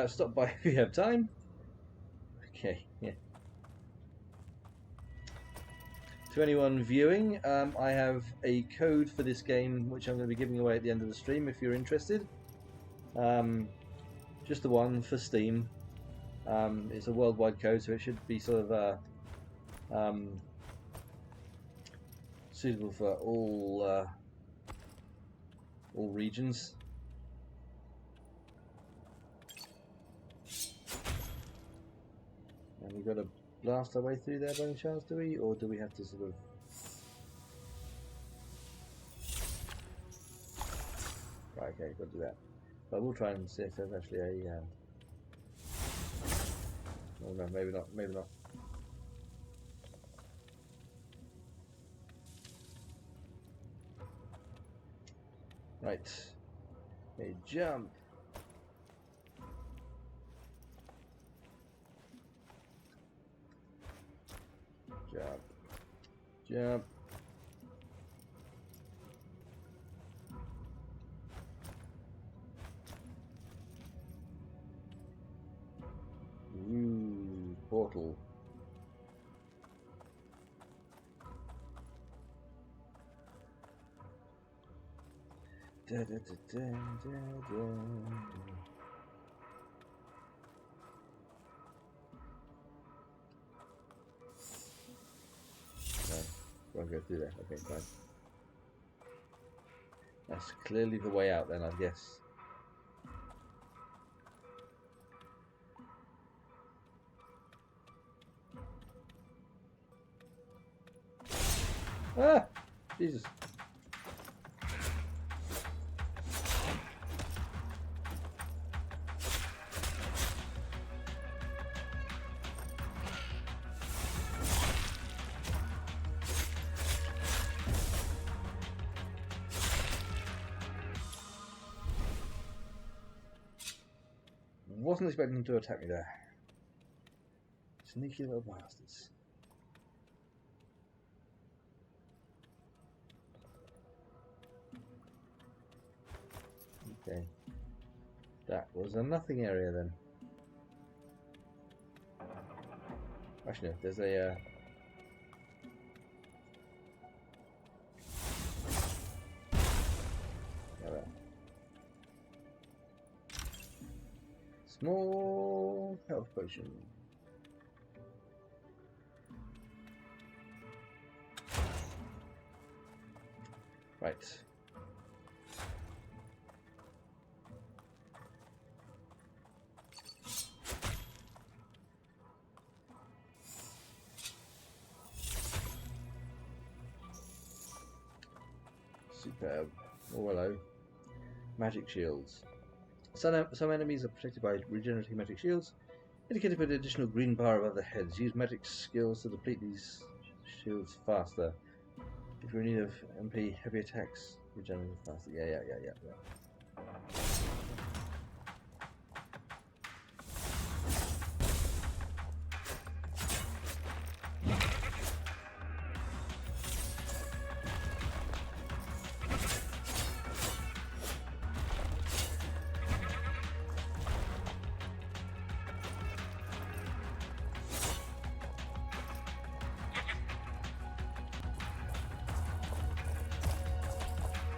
Stop by if you have time. Okay, yeah. To anyone viewing, I have a code for this game which I'm going to be giving away at the end of the stream if you're interested. Just the one for Steam. It's a worldwide code, so it should be sort of suitable for all regions. And we've got to blast our way through there by any chance, do we? Or do we have to sort of... Right, okay, got to do that. But we'll try and see if there's actually a... Oh no, maybe not, maybe not. Right. Okay, jump. Jump. Jump. Ooh, portal. Da, da, da, da, da, da. No, won't go through there. Okay, fine. That's clearly the way out then, I guess. Ah! Jesus. Wasn't expecting them to attack me there. Sneaky little bastards. Okay. That was a nothing area then. Actually, no, there's a... small health potion. Right. Superb. Oh, hello. Magic shields. Some enemies are protected by regenerating magic shields, indicated by the additional green bar above their heads. Use magic skills to deplete these shields faster. If you're in need of MP, heavy attacks regenerate faster. Yeah.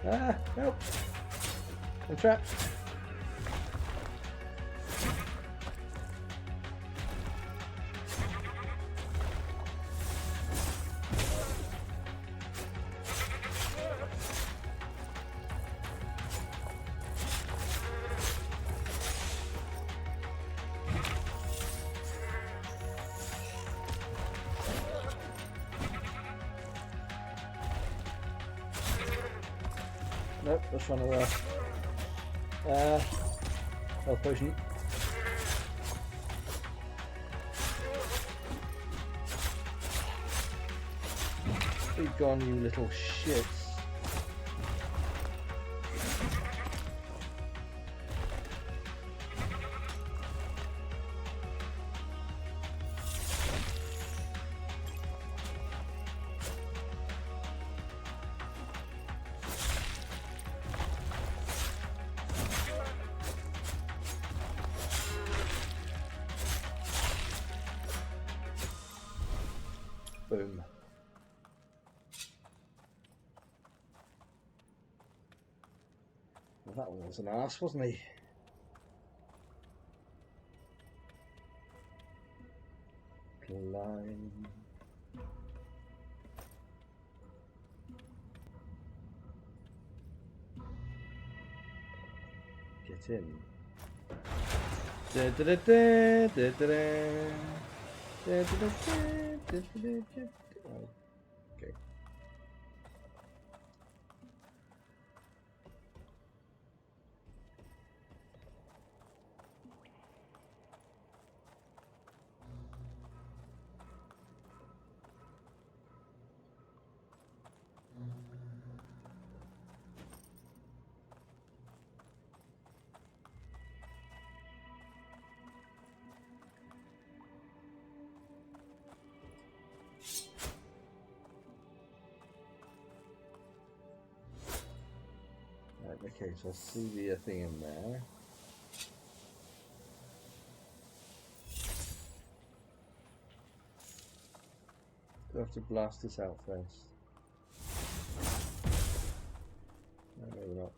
Ah, help! I'm trapped. Nope, just trying to health potion. Be gone, you little shits. Boom. Well, that one was an arse, wasn't he? Climb. Get in. Da da da da da da da da da da da. Okay. Okay, so I see the thing in there. Do I have to blast this out first? No, maybe not.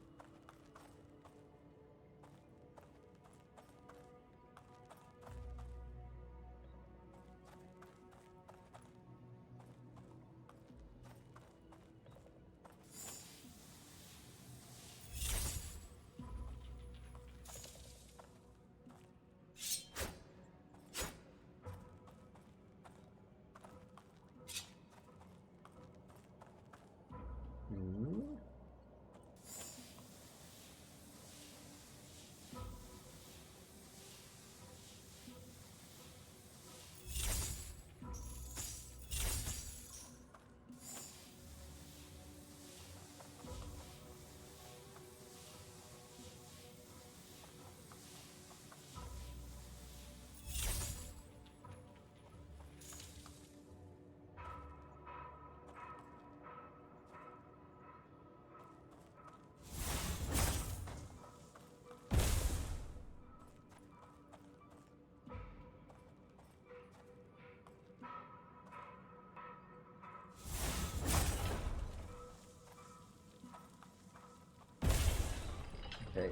Okay.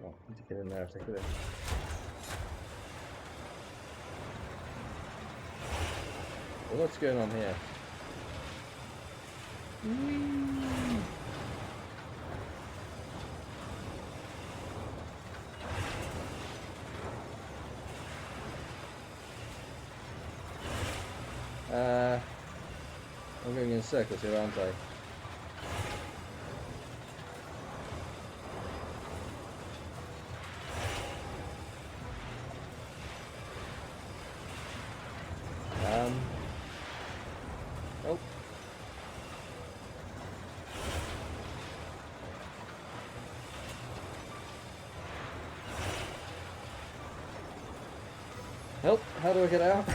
Oh, I need to get in there, take it in. Well, what's going on here? I'm going in circles here, aren't I? Oh. Help! How do I get out?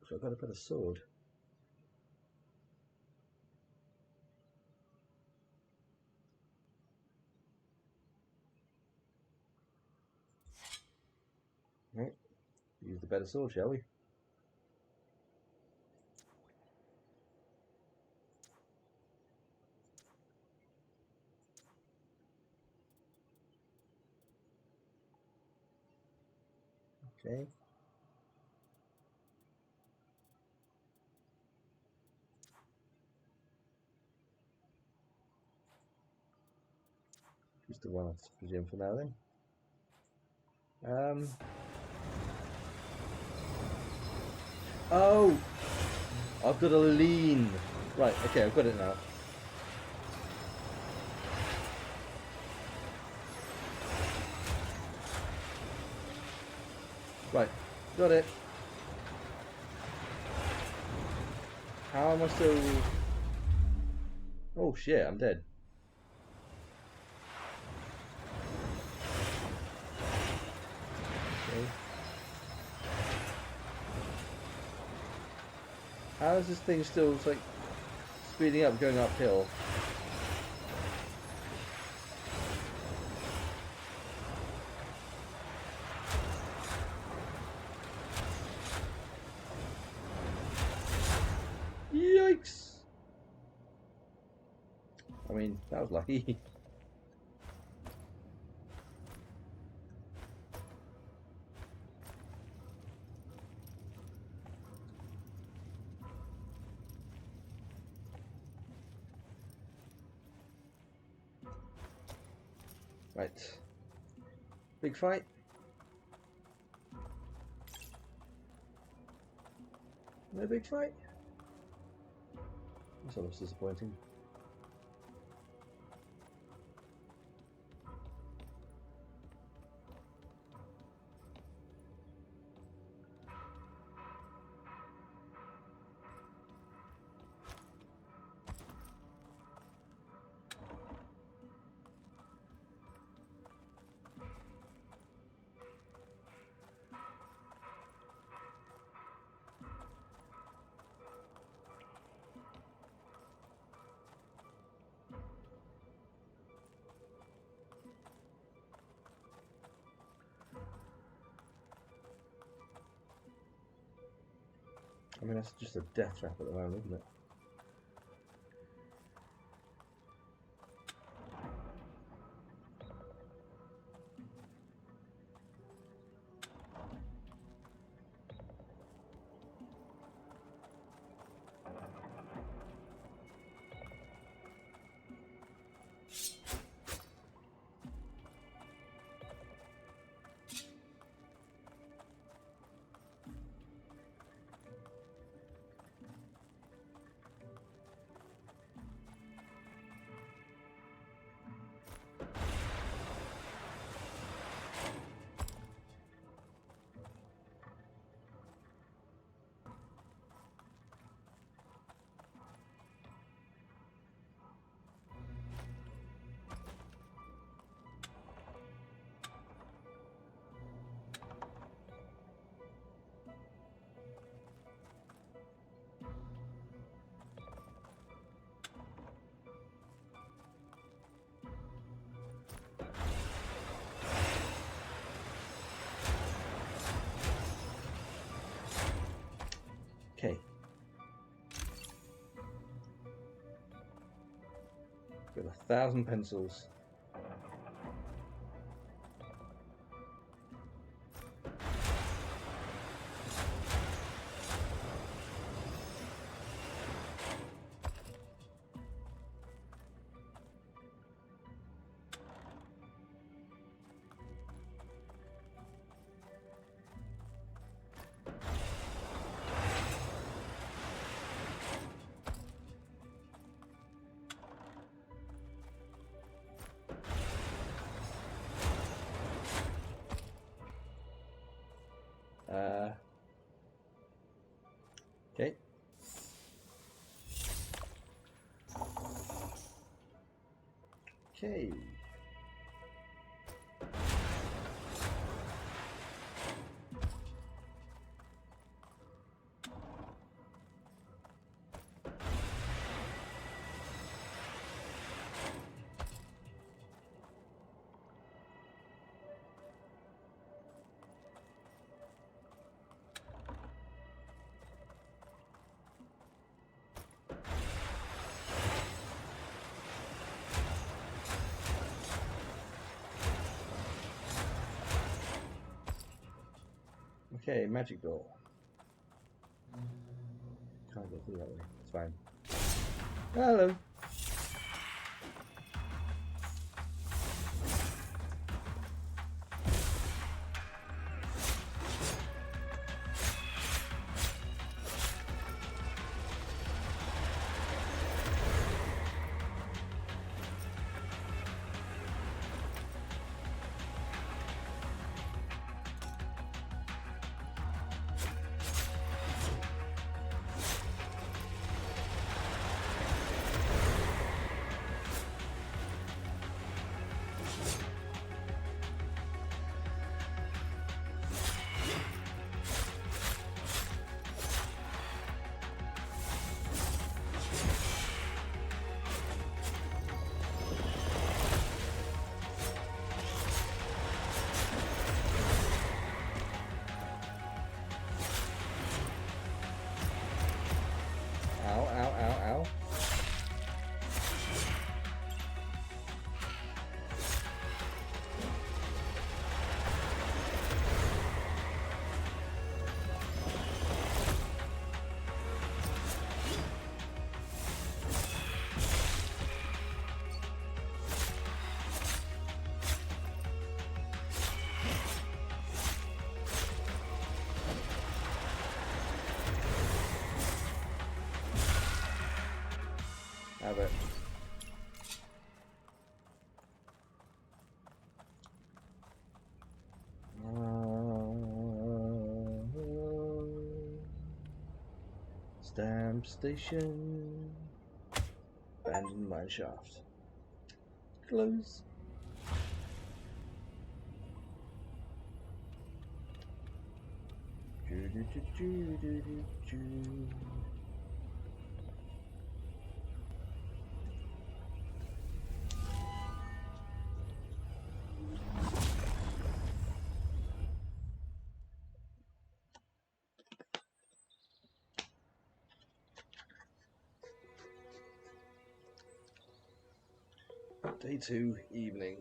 So I've got a better sword. Right. Use the better sword, shall we? Okay. Just the one, I presume, for now then. Oh! I've got a lean. Right, okay, I've got it now. Right, got it. How am I still... Oh shit, I'm dead. Okay. How is this thing still like speeding up, going uphill? Yikes! I mean, that was lucky. Right. Big fight. No big fight? That's almost disappointing. I mean, that's just a death trap at the moment, isn't it? Okay. Got 1,000 pencils. Okay. Okay. Okay, magic door. Can't get through that way. It's fine. Hello. Ow, ow, ow, ow. Have it. Stamp station. Abandoned mine shaft. Close. Day 2, evening.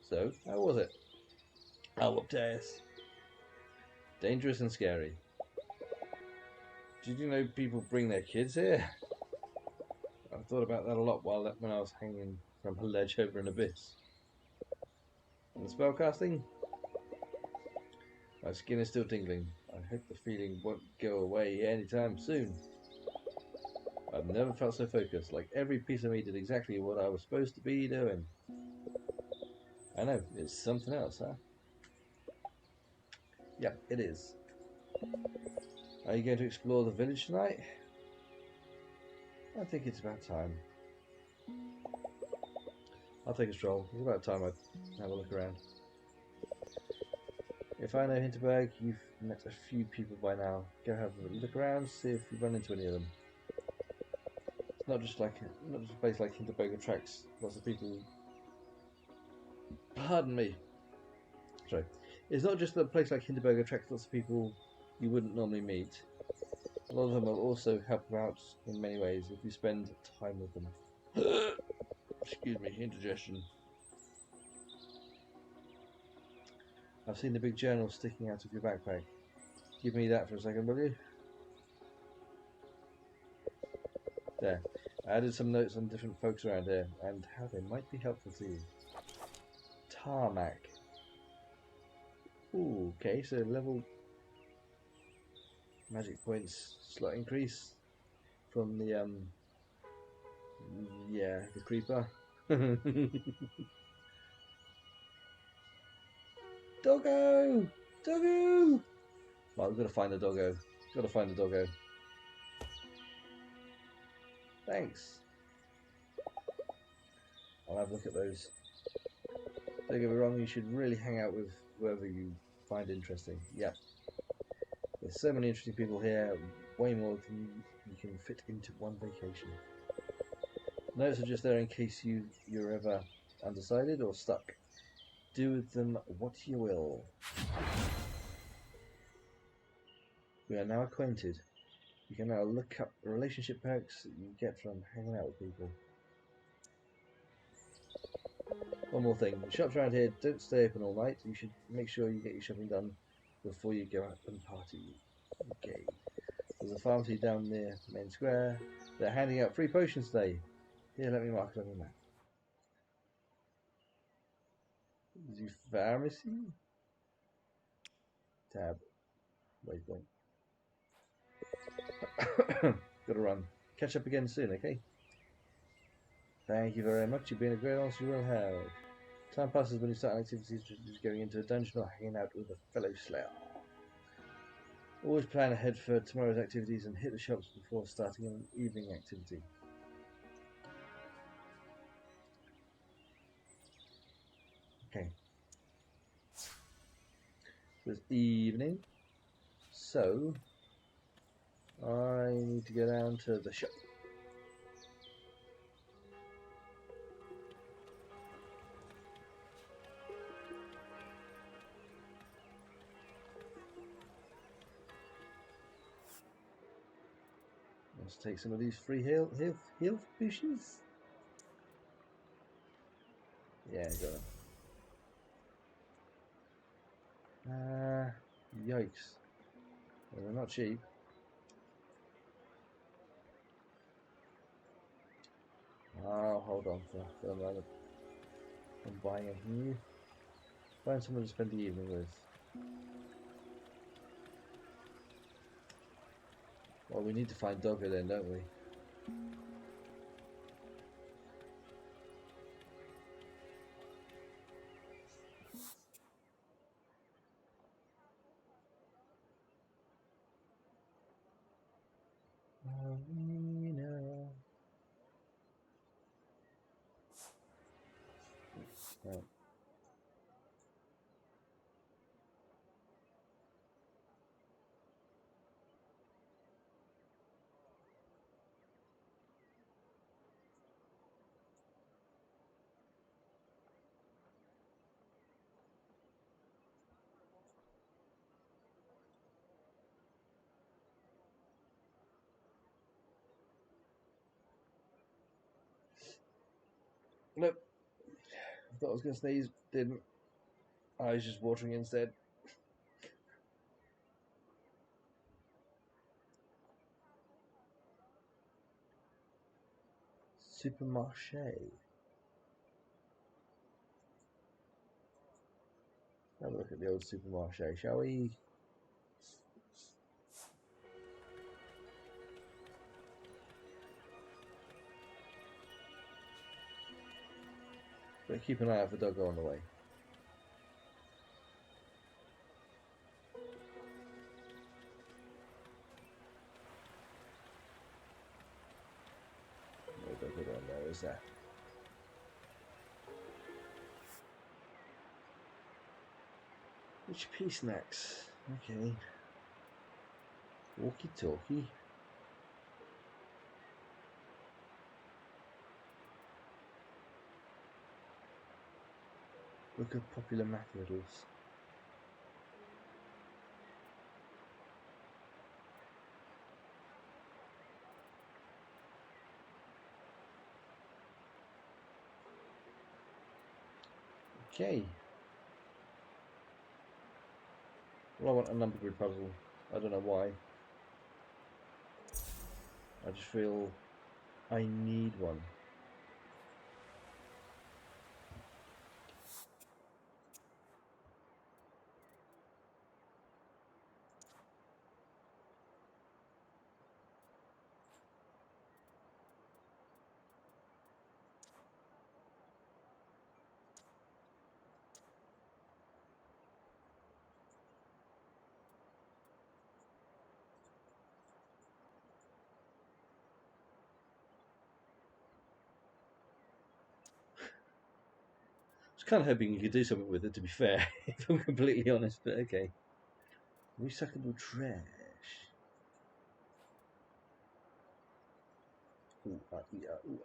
So, how was it? I'll upstairs. Dangerous and scary. Did you know people bring their kids here? I've thought about that a lot when I was hanging from a ledge over an abyss. And the spellcasting? My skin is still tingling. I hope the feeling won't go away anytime soon. I've never felt so focused, like every piece of me did exactly what I was supposed to be doing. I know, it's something else, huh? Yep, it is. Are you going to explore the village tonight? I think it's about time. I'll take a stroll. It's about time I have a look around. If I know Hinterberg, you've met a few people by now. Go have a look around, see if you run into any of them. It's not just a place like Hinterberg attracts lots of people. Pardon me. Sorry. It's not just that a place like Hinterberg attracts lots of people you wouldn't normally meet. A lot of them will also help you out in many ways if you spend time with them. Excuse me, indigestion. I've seen the big journal sticking out of your backpack. Give me that for a second, will you? There. I added some notes on different folks around here and how they might be helpful to you. Tarmac. Ooh, okay, so level magic points slot increase from the the creeper. Doggo! Doggo! Well, we've got to find the doggo. Got to find the doggo. Thanks. I'll have a look at those. Don't get me wrong, you should really hang out with whoever you find interesting. Yep. There's so many interesting people here, way more than you can fit into one vacation. Notes are just there in case you're ever undecided or stuck. Do with them what you will. We are now acquainted. You can now look up the relationship perks that you get from hanging out with people. One more thing, the shops around here don't stay open all night. You should make sure you get your shopping done before you go out and party. Okay. There's a pharmacy down near Main Square. They're handing out free potions today. Here, let me mark it on your map. The pharmacy? Tab. Waypoint. Gotta run. Catch up again soon, okay? Thank you very much. You've been a great answer. You will have. Time passes when you start activities, just going into a dungeon or hanging out with a fellow slayer. Always plan ahead for tomorrow's activities and hit the shops before starting an evening activity. Okay. So it's evening. So I need to go down to the shop. Let's take some of these free health potions. Yeah, got them. Yikes. Well, they're not cheap. I'll hold on for a moment. I'm buying anything new. Find someone to spend the evening with. Well, we need to find Doggo then, don't we? Right. Nope. I thought I was going to sneeze, didn't. I was just watering instead. Supermarché. Have a look at the old supermarché, shall we? But keep an eye out for Doggo on the way. No Doggo down there, is there? HP snacks. Okay. Walkie talkie. Look at popular math riddles. Okay. Well, I want a number grid puzzle. I don't know why. I just feel I need one. was kind of hoping you could do something with it, to be fair, if I'm completely honest, but okay. Recyclable trash. Ooh, yeah, ooh,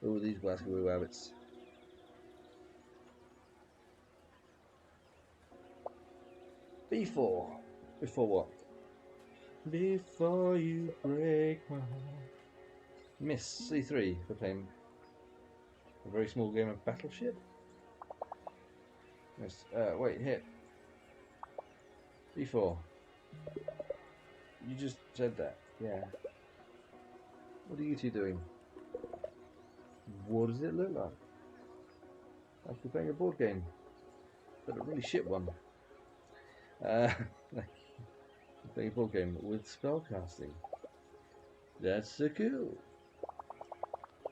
Oh, these Glasgow rabbits. B4. Before what? Before you break my heart. Miss C3 for playing a very small game of Battleship. Miss. Wait, hit. B4. You just said that. Yeah. What are you two doing? What does it look like? Like you're playing a board game, but a really shit one. Like playing a board game with spellcasting. That's so cool.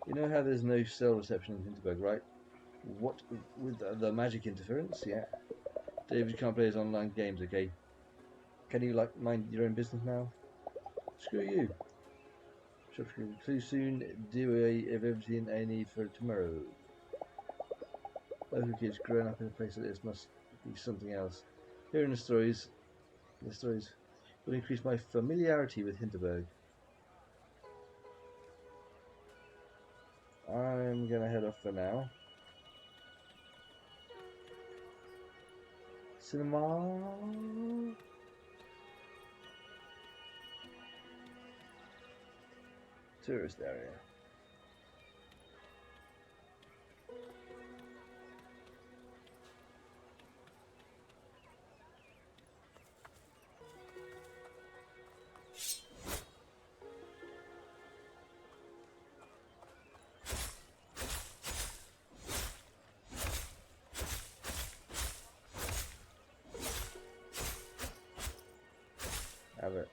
You know how there's no cell reception in Hinterberg, right? What with the magic interference? Yeah. David can't play his online games, okay? Can you like mind your own business now? Screw you. Shall too soon do of everything I need for tomorrow. Local kids growing up in a place like this must be something else. Hearing the stories will increase my familiarity with Hinterberg. I'm gonna head off for now. Cinema. Tourist area. Have it.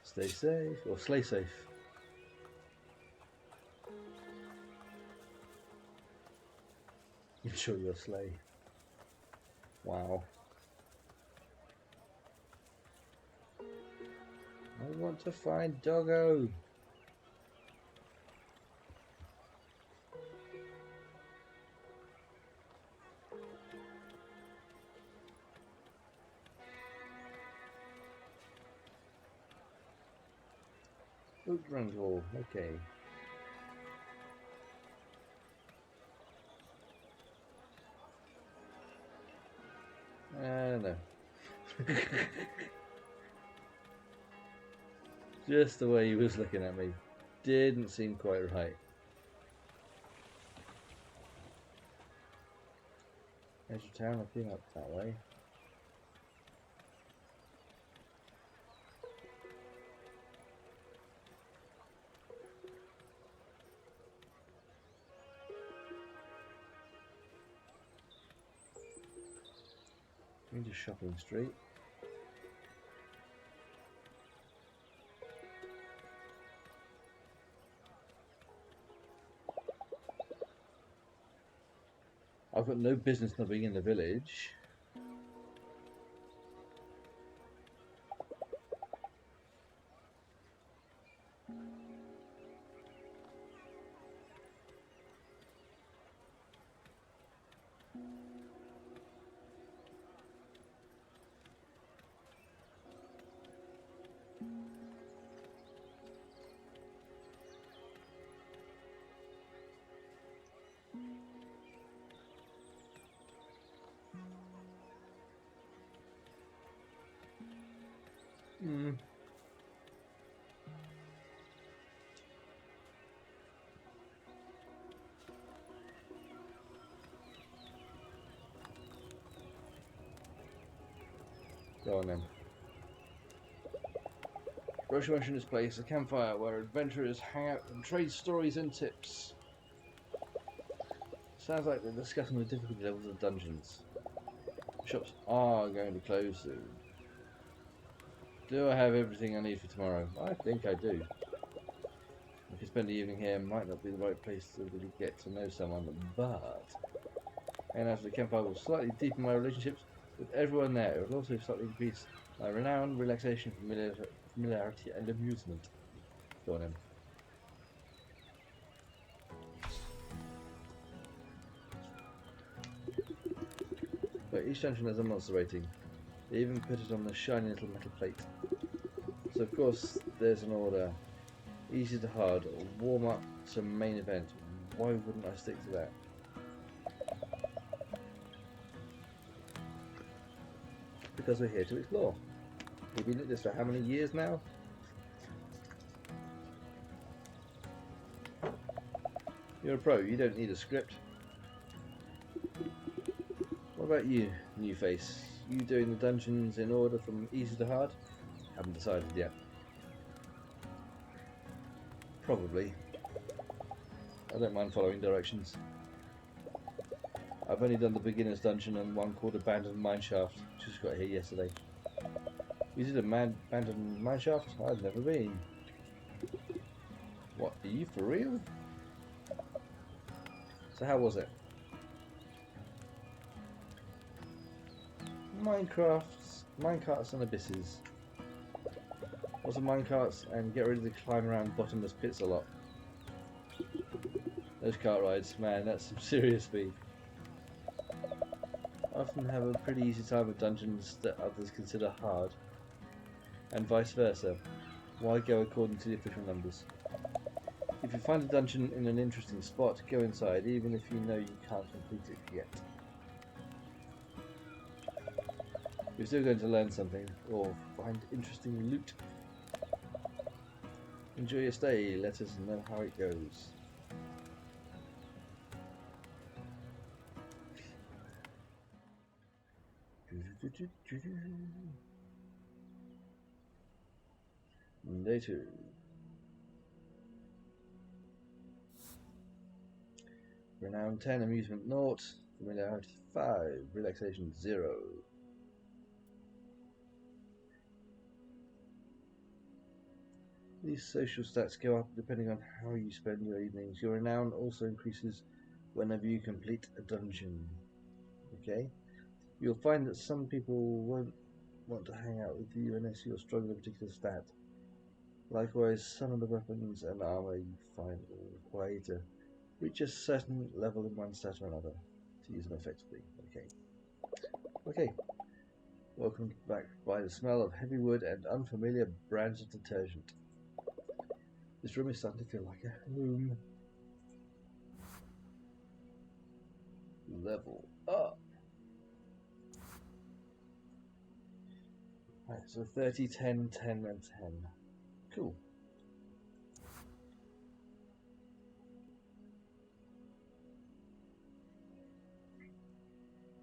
Stay safe or slay safe. Ensure your sleigh. Wow. I want to find Doggo. Oak Rundle, okay. I don't know. Just the way he was looking at me didn't seem quite right. There's your town, I've been up that way. Into Shopping Street. I've got no business not being in the village. Go on then. Roche mentioned this place, a campfire where adventurers hang out and trade stories and tips. Sounds like they're discussing the difficulty levels of dungeons. Shops are going to close soon. Do I have everything I need for tomorrow? I think I do. I could spend the evening here. Might not be the right place to really get to know someone, but hanging out at the campfire will slightly deepen my relationships with everyone there. It will also slightly increase my renown, relaxation, familiarity, and amusement. Go on in. But each dungeon has a monster rating. They even put it on the shiny little metal plate. So of course there's an order. Easy to hard, warm up to main event. Why wouldn't I stick to that? Because we're here to explore. We've been at this for how many years now? You're a pro, you don't need a script. What about you, new face? You doing the dungeons in order from easy to hard? Haven't decided yet. Probably. I don't mind following directions. I've only done the beginner's dungeon and one called Abandoned Mineshaft. Just got here yesterday. You did Abandoned Mineshaft? I've never been. What, are you for real? So how was it? Minecarts and abysses. Lots of minecarts and get ready to climb around bottomless pits a lot. Those cart rides, man, that's some serious speed. I often have a pretty easy time with dungeons that others consider hard, and vice versa. Why go according to the official numbers? If you find a dungeon in an interesting spot, go inside, even if you know you can't complete it yet. You're still going to learn something, or find interesting loot. Enjoy your stay, let us know how it goes. Day 2. Renown 10, amusement 0, familiarity 5, relaxation 0. These social stats go up depending on how you spend your evenings. Your renown also increases whenever you complete a dungeon. Okay? You'll find that some people won't want to hang out with you unless you're strong in a particular stat. Likewise, some of the weapons and armor you find will require you to reach a certain level in one stat or another to use them effectively. Okay. Welcome back by the smell of heavy wood and unfamiliar brands of detergent. This room is starting to feel like a home. Level up. Right, so 30, 10, 10, and 10. Cool.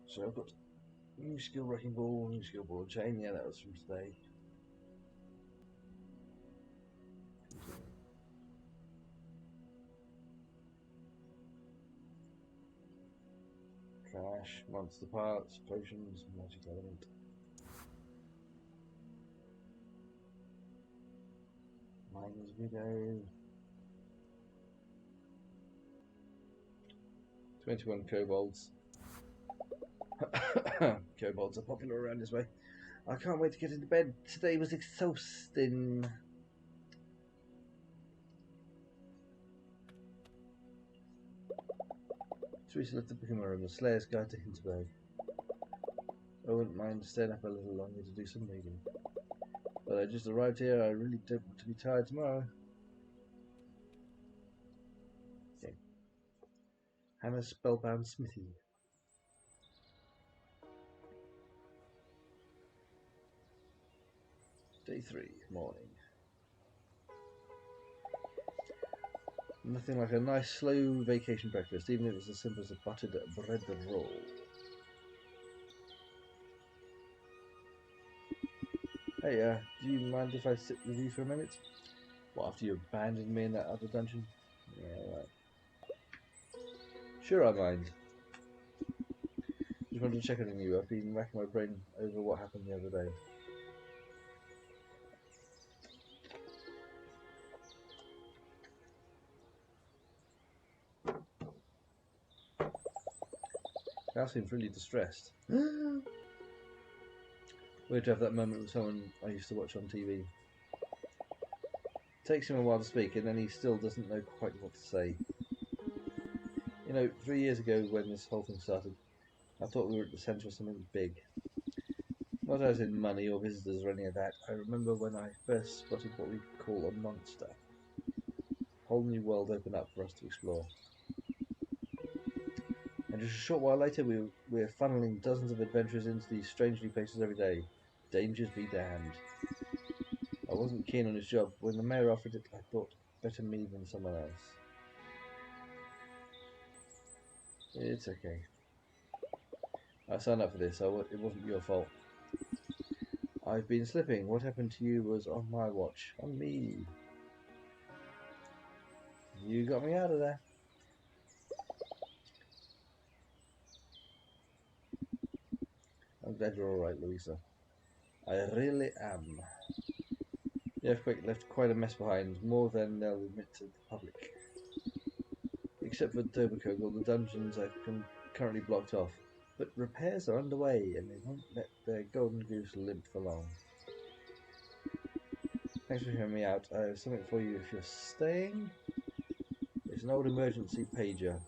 So I've got new skill wrecking ball, new skill ball and chain. Yeah, that was from today. Trash, monster parts, potions, magic element. Miner's Widow. 21 kobolds. Kobolds are popular around this way. I can't wait to get into bed. Today was exhausting. Teresa left the book in my room, The Slayer's Guide to Hinterberg. I wouldn't mind staying up a little longer to do some reading. But I just arrived here, I really don't want to be tired tomorrow. Okay. Hannah's Spellbound Smithy. Day 3, morning. Nothing like a nice slow vacation breakfast, even if it's as simple as a buttered bread roll. Hey, do you mind if I sit with you for a minute? What, after you abandoned me in that other dungeon? Yeah, right. Sure, I mind. Just wanted to check on you. I've been racking my brain over what happened the other day. Cal seems really distressed. Weird to have that moment with someone I used to watch on TV. Takes him a while to speak, and then he still doesn't know quite what to say. You know, 3 years ago when this whole thing started, I thought we were at the centre of something big. Not as in money or visitors or any of that. I remember when I first spotted what we'd call a monster. A whole new world opened up for us to explore. And just a short while later, we're funneling dozens of adventurers into these strangely places every day. Dangers be damned. I wasn't keen on his job. When the mayor offered it, I thought, better me than someone else. It's okay. I signed up for this, so it wasn't your fault. I've been slipping. What happened to you was on my watch. On me. You got me out of there. I'm glad you're alright, Louisa. I really am. The earthquake left quite a mess behind, more than they'll admit to the public. Except for Dobakogel, the dungeons are currently blocked off, but repairs are underway and they won't let their golden goose limp for long. Thanks for hearing me out. I have something for you if you're staying. It's an old emergency pager,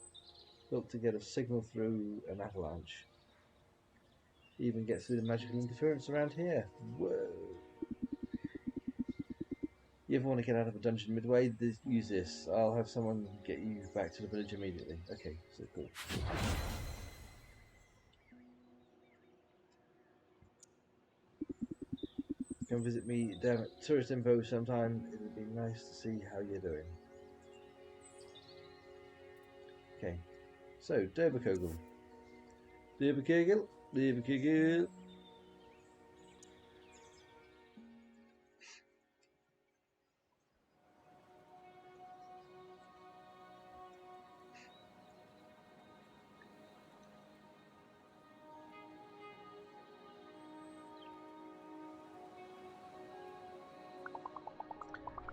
built to get a signal through an avalanche. Even gets through the magical interference around here. Whoa! You ever want to get out of a dungeon midway? Use this. I'll have someone get you back to the village immediately. Okay, so cool. Come visit me down at Tourist Info sometime. It would be nice to see how you're doing. Okay, so Dobakogel. Dobakogel.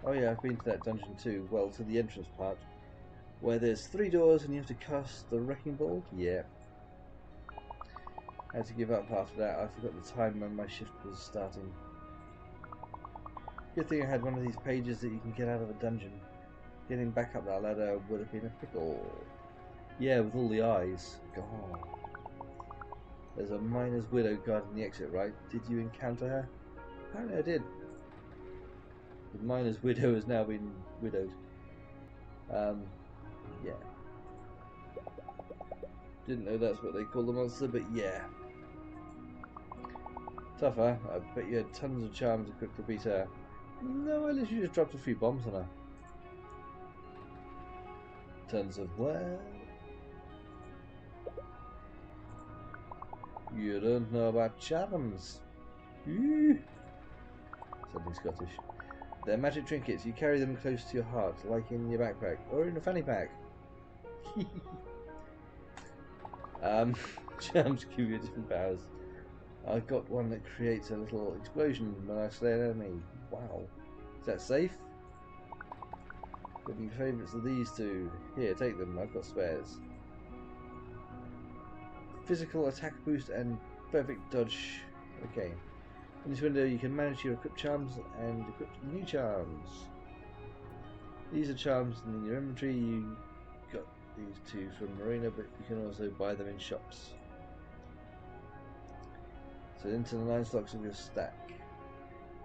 Oh yeah, I've been to that dungeon too. Well, to the entrance part, where there's 3 doors and you have to cast the wrecking ball. Yeah. I had to give up after that. I forgot the time when my shift was starting. Good thing I had one of these pages that you can get out of a dungeon. Getting back up that ladder would have been a pickle. Yeah, with all the eyes. God. There's a miner's widow guarding the exit, right? Did you encounter her? Apparently I did. The miner's widow has now been widowed. Yeah. Didn't know that's what they call the monster, but yeah. Tougher. I bet you had tons of charms equipped to beat her. No, I literally just dropped a few bombs on her. Tons of what? You don't know about charms. Something Scottish. They're magic trinkets. You carry them close to your heart, like in your backpack or in a fanny pack. Charms give you different powers. I got one that creates a little explosion when I slay an enemy. Wow. Is that safe? Got any favourites of these two? Here, take them. I've got spares. Physical attack boost and perfect dodge. Okay. In this window you can manage your equipped charms and equip new charms. These are charms in your inventory. You got these two from Marina, but you can also buy them in shops. So into the 9 slots of your stack.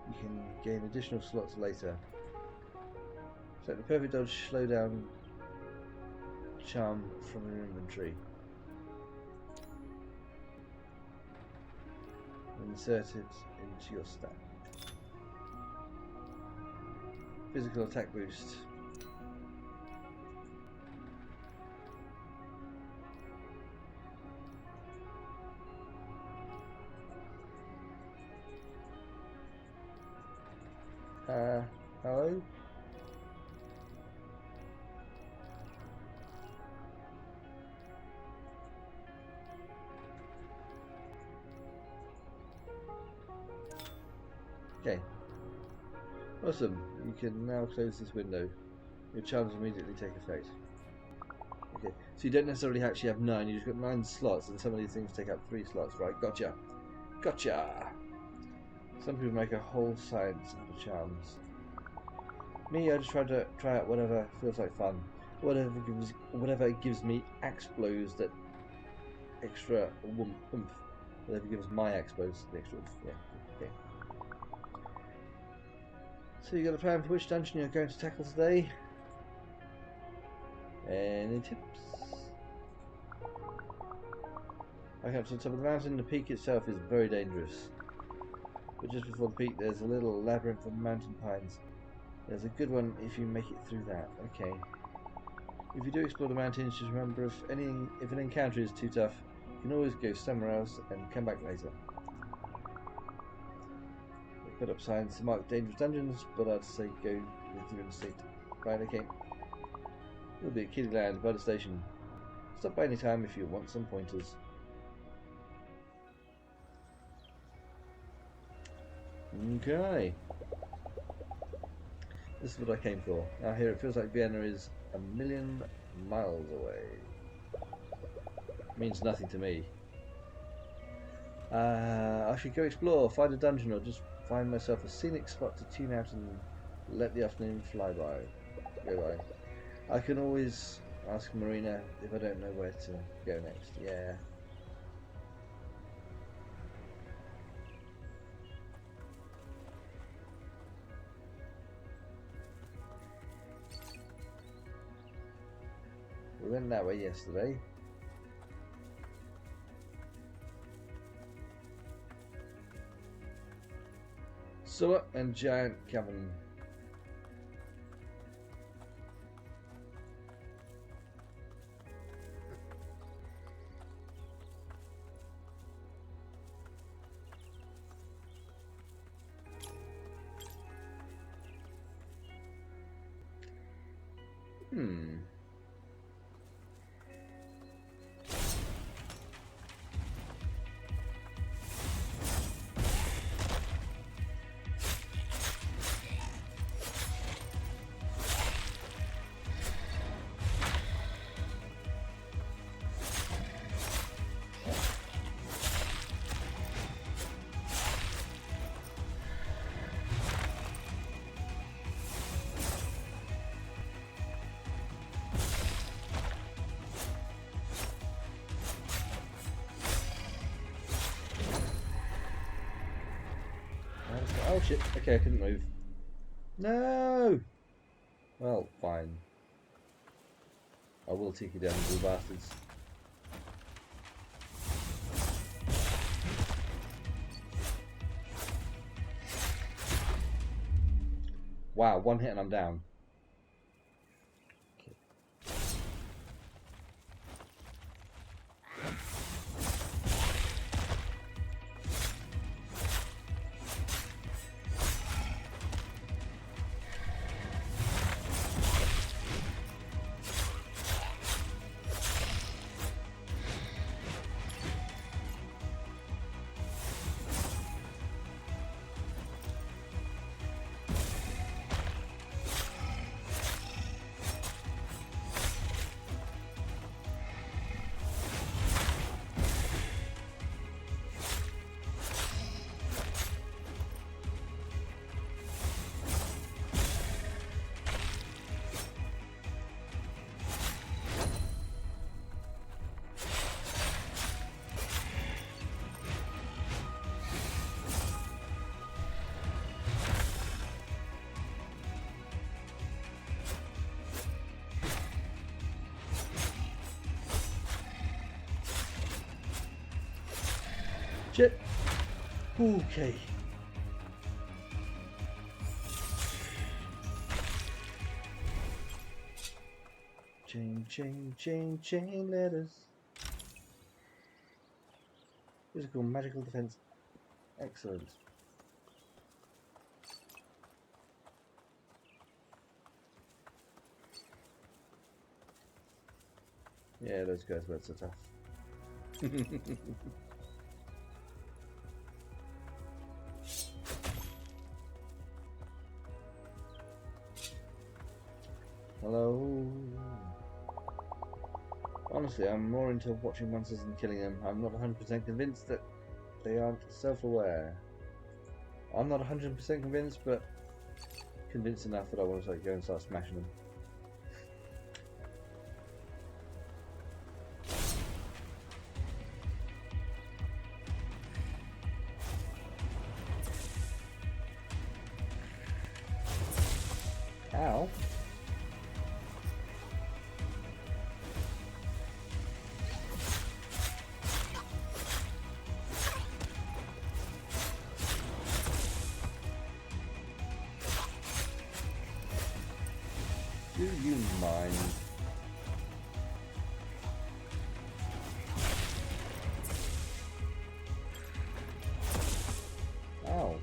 You can gain additional slots later. Select the perfect dodge slowdown charm from your inventory. Insert it into your stack. Physical attack boost. Hello? Okay. Awesome. You can now close this window. Your charms immediately take effect. Okay. So you don't necessarily actually have 9. You just got 9 slots, and some of these things take up 3 slots. Right? Gotcha. Gotcha. Some people make a whole science out of charms. Me, I just try out whatever feels like fun. Whatever gives me axe blows that extra oomph. Whatever gives my axe blows the extra oomph. Yeah. Okay. So you got a plan for which dungeon you're going to tackle today? Any tips? Back up to the top of the mountain, the peak itself is very dangerous. But just before the peak there's a little labyrinth of mountain pines. There's a good one if you make it through that. Okay. If you do explore the mountains, just remember if an encounter is too tough, you can always go somewhere else and come back later. They put up signs to mark dangerous dungeons, but I'd say go with your instinct. Right, okay. You'll be at Kiddie Land by the station. Stop by any time if you want some pointers. Okay. This is what I came for. Now here it feels like Vienna is a million miles away. Means nothing to me. I should go explore, find a dungeon, or just find myself a scenic spot to tune out and let the afternoon go by. I can always ask Marina if I don't know where to go next. Yeah. We went that way yesterday. Sewer and giant cavern. Oh shit, okay, I couldn't move. No! Well, fine. I will take you down, you bastards. Wow, one hit and I'm down. Shit. Okay. Chain letters. Physical, magical defense. Excellent. Yeah, those guys weren't so tough. Honestly, I'm more into watching monsters than killing them. I'm not 100% convinced that they aren't self-aware. I'm not 100% convinced, but convinced enough that I want to go and start smashing them. Ow. Do you mind? Ow.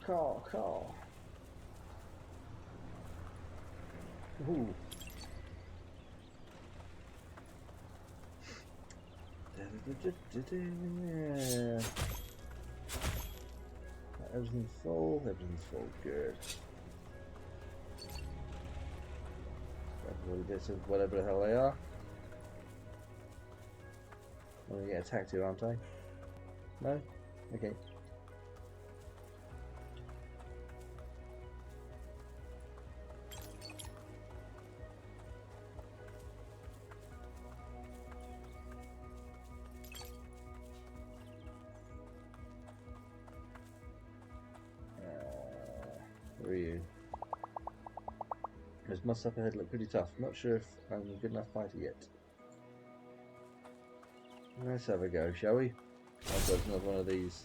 Call. Ooh. Yeah. Everything's full, good. Grab a little bits of whatever the hell they are. I'm gonna get attacked here, aren't I? No? Okay. Where are you? This must up ahead look pretty tough. Not sure if I'm a good enough fighter yet. Let's have a go, shall we? I've got another one of these.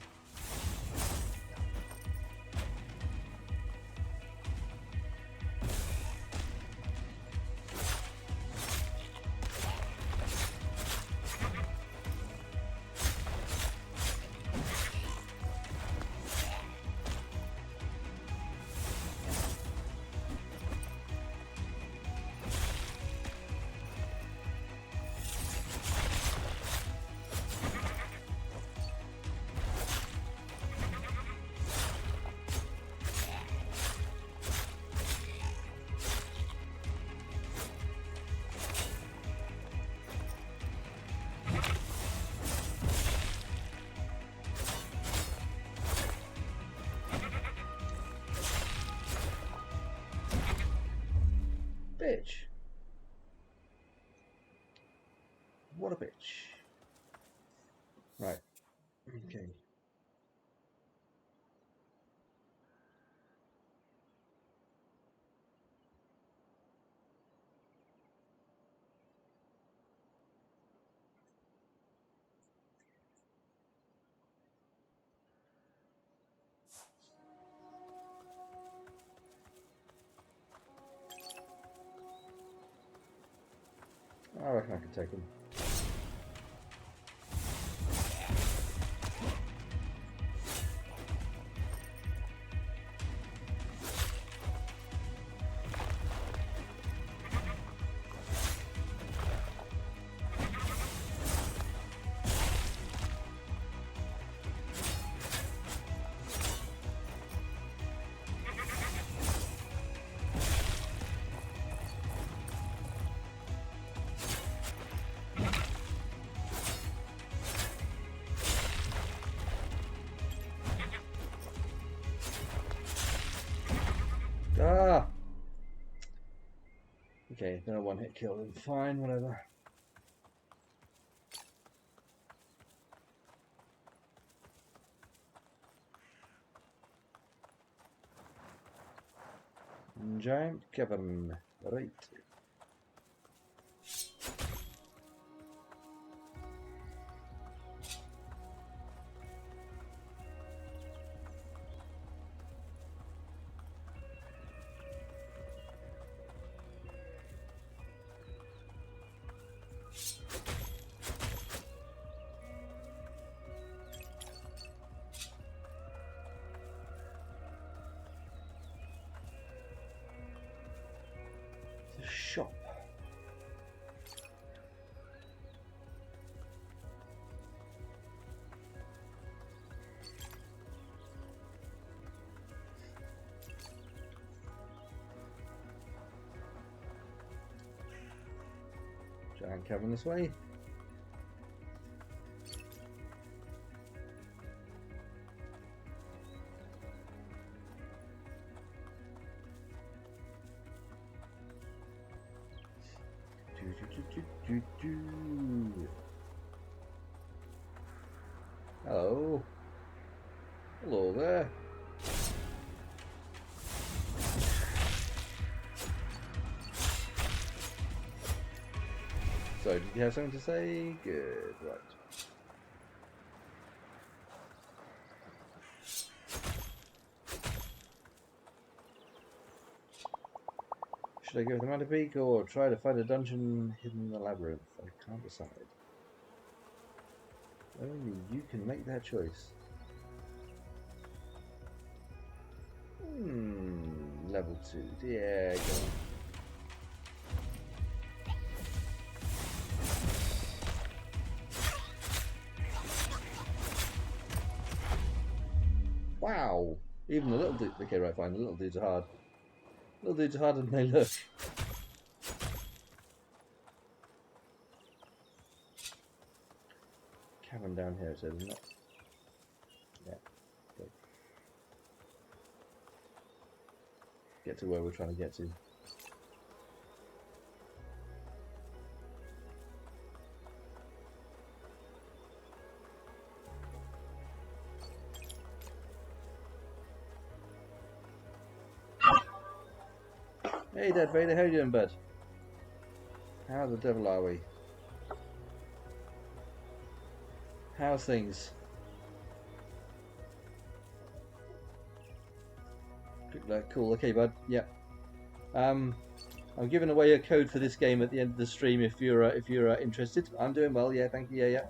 Bitch. What a bitch. Right. Okay. I reckon I can take him. Ah! Okay, no one hit kill him. Fine, whatever. Giant cavern. Right. Giant cavern this way. Hello. Hello there. So, did you have something to say? Good, right. Should I go with the Mountain Peak or try to find a dungeon hidden in the labyrinth? I can't decide. Only you can make that choice. Level 2. Yeah, go on. Wow! Even the little dudes. Okay, right, fine. The little dudes are hard. Little dudes are harder than they look. Cavern down here, so not. Yeah. Good. Get to where we're trying to get to. Hey, Dad Vader, how you doing, bud? How the devil are we? How's things? Cool. Okay, bud. Yep. I'm giving away a code for this game at the end of the stream if you're interested. I'm doing well. Yeah, thank you. Yeah.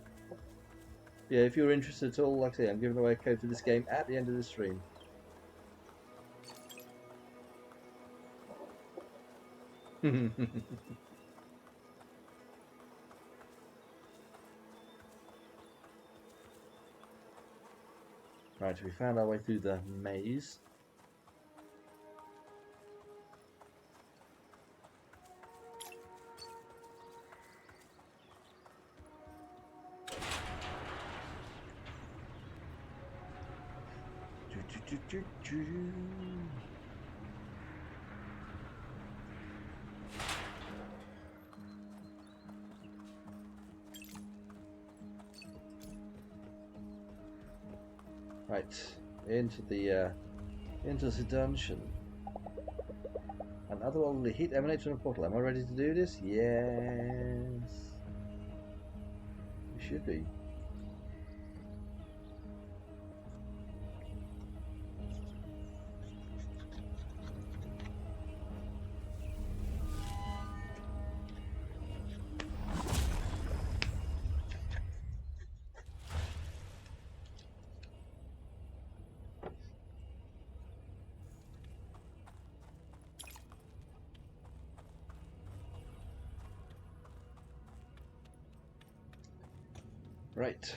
Yeah, if you're interested at all, like I say, I'm giving away a code for this game at the end of the stream. Right, we found our way through the maze. Right, into the dungeon. An otherworldly heat emanates from a portal. Am I ready to do this? Yes. You should be. Right.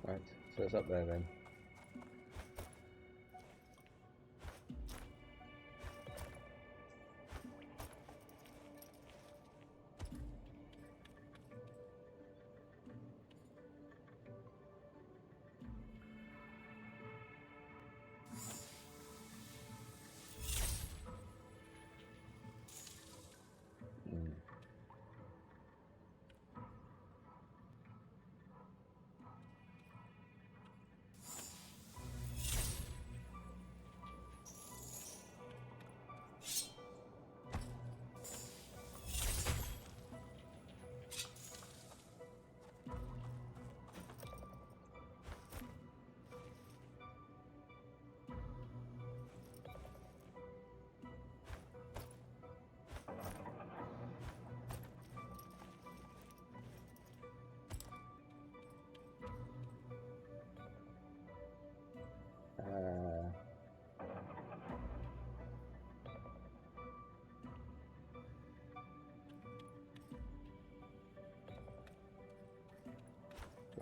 Right, so it's up there then.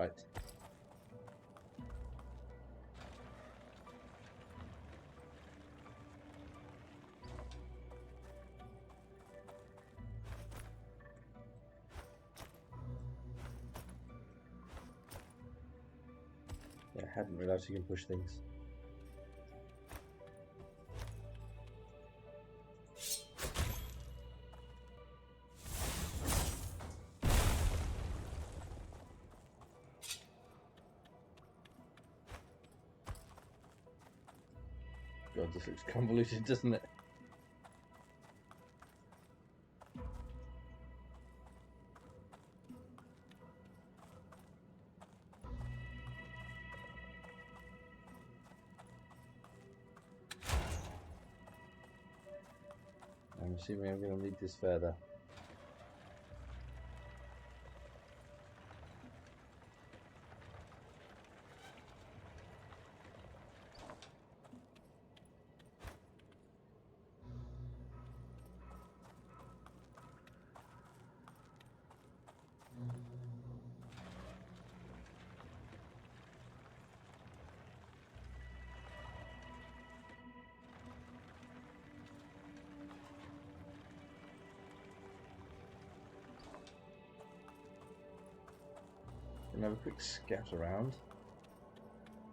Right. Yeah, I hadn't realised you can push things. God, this looks convoluted, doesn't it? I'm assuming I'm going to need this further. Can have a quick scout around,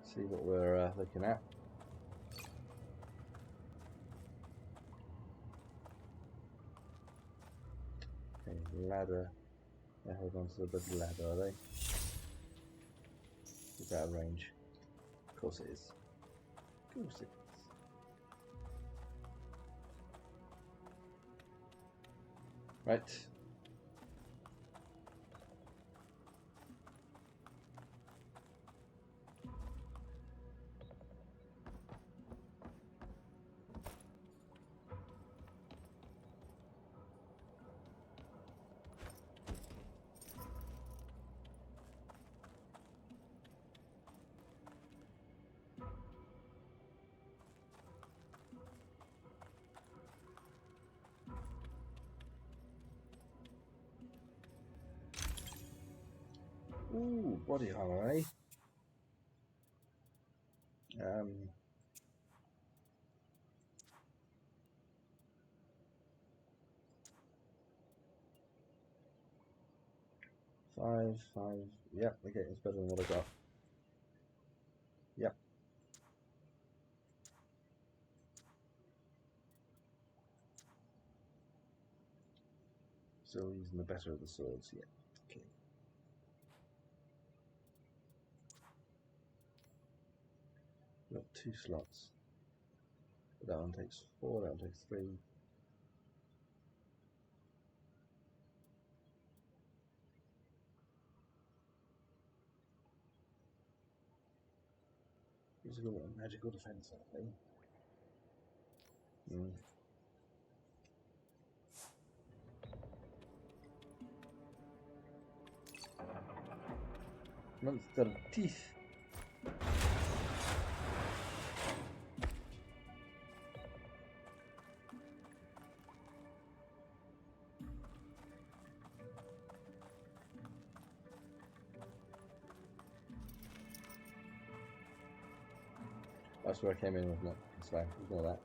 see what we're looking at. Okay, ladder. Yeah, hold on to the bloody ladder, are they? Is that a range? Of course it is. Of course it is. Right. Ooh, body armor, eh? 5, 5. Yep, okay, it's better than what I got. Yep. Still using the better of the swords, yeah. Okay. Got 2 slots. But that one takes 4, that one takes 3. Physical and magical defense, I think. Monster teeth. That's where I came in, wasn't it? It's fine, ignore that.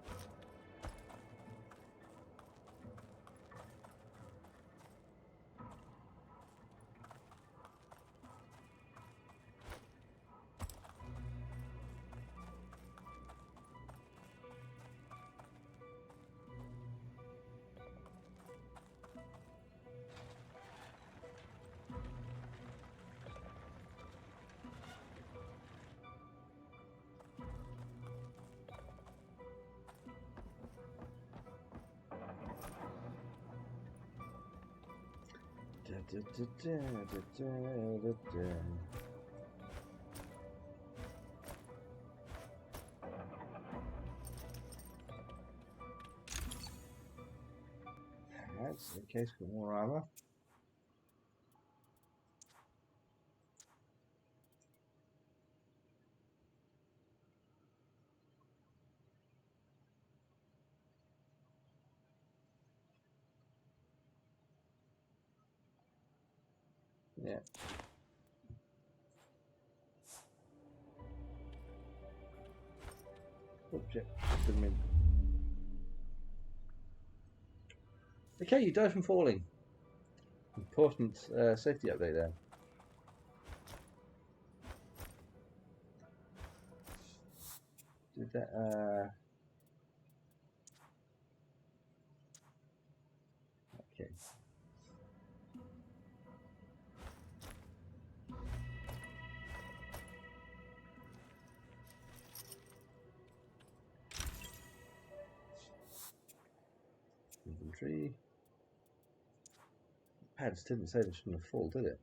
That's okay, it's got more armor. Yeah. Object. Didn't mean. Okay, you die from falling. Important safety update there. Did that? Okay. Inventory. Pads didn't say they shouldn't have fallen, did it?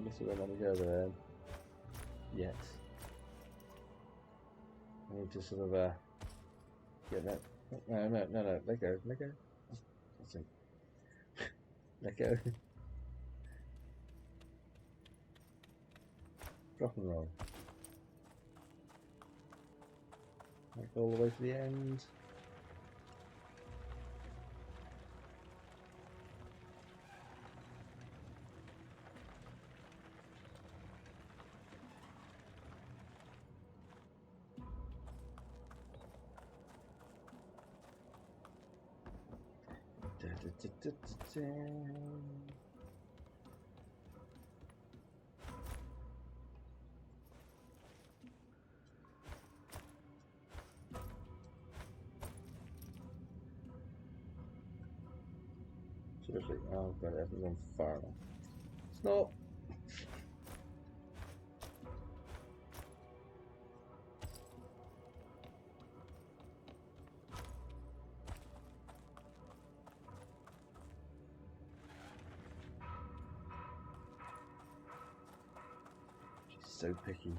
Guess I don't want to go there yet. I need to sort of get that. No, let go. That's it. Let go. Drop and roll. Like all the way to the end. Seriously, oh god, it hasn't gone far enough. It's not. She's so picky.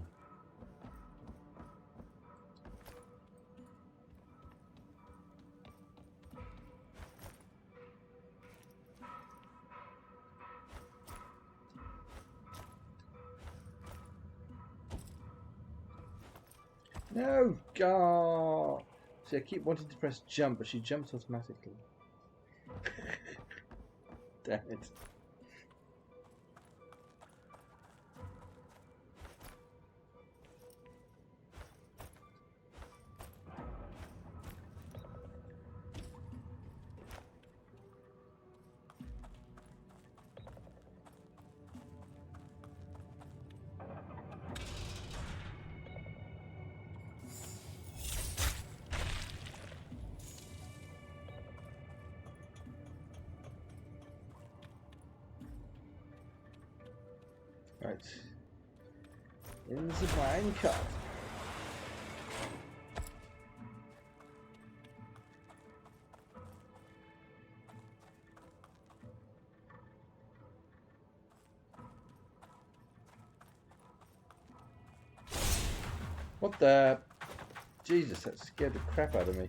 No, God! See, I keep wanting to press jump, but she jumps automatically. Damn it. Right. In the mine cut. What the? Jesus, that scared the crap out of me.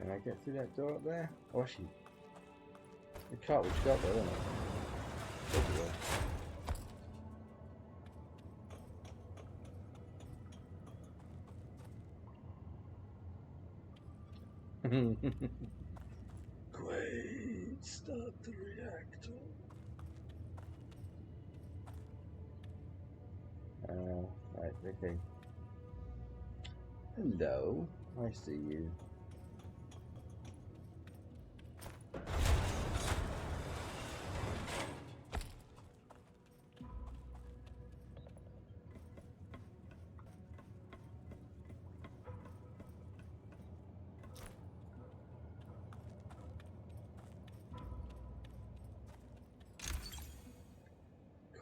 Can I get through that door up there? Oh, actually, the cartridge got there, isn't it? Great, start the reactor. Right, okay. Hello, I see you.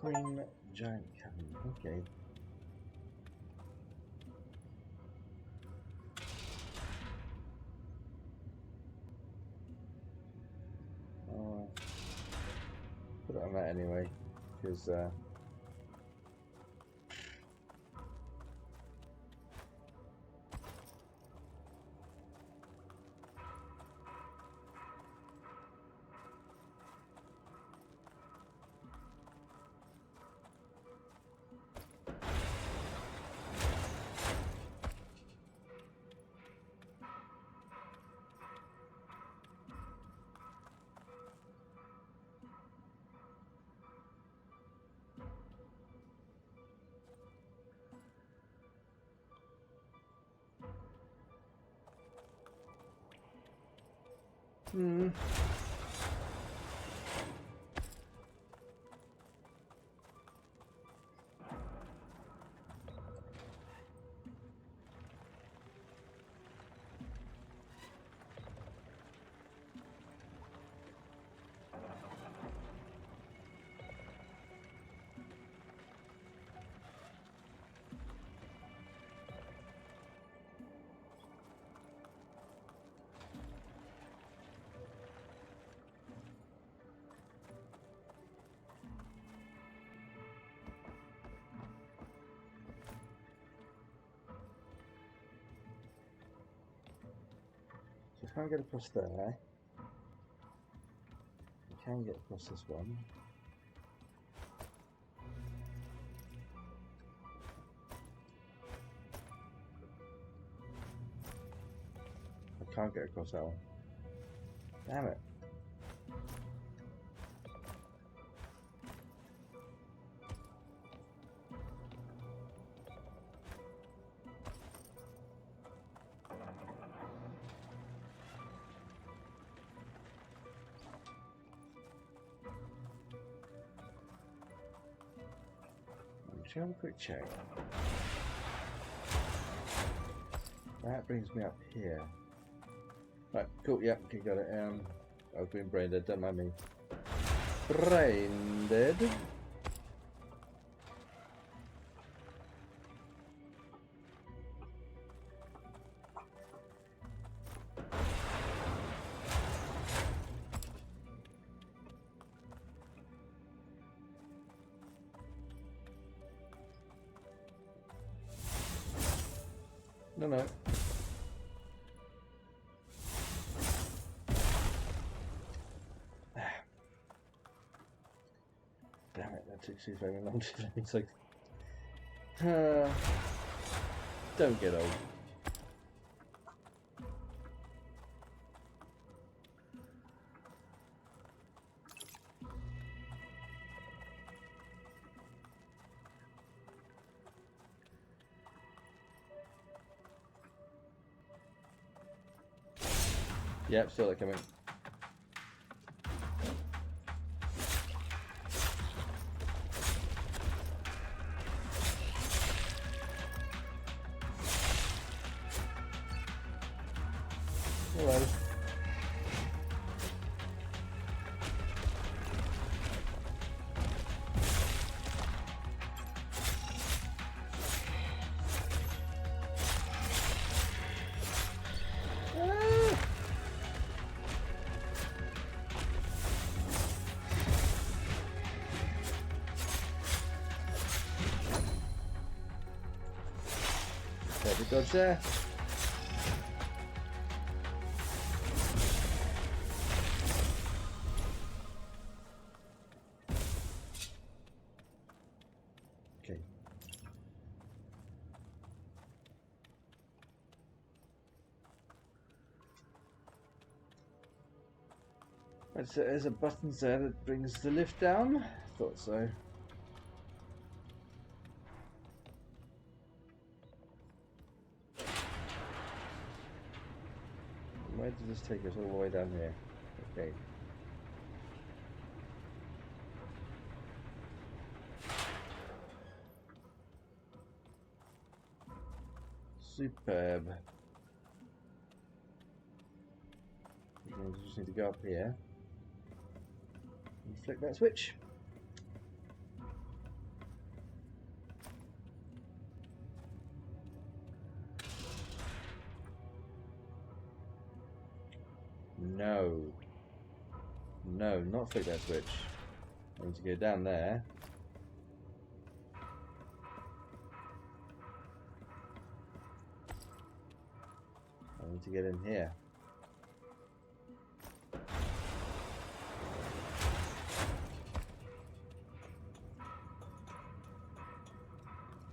Queen giant cabin, okay. Put it on that anyway, because I can't get across there. I can get across this one. I can't get across that one. Damn it. Have a quick check. That brings me up here. Right, cool, yep, okay, got it. I've been brain dead, don't mind me. Brain dead. No. Damn it, that took so very long. It's like, don't get old. Yep, still they're coming. Hello. Dodge there. Right, so there's a button there that brings the lift down. Thought so. Where did this take us all the way down here? Okay. Superb. We just need to go up here and flick that switch. No. No, not flick that switch. I need to go down there. I need to get in here.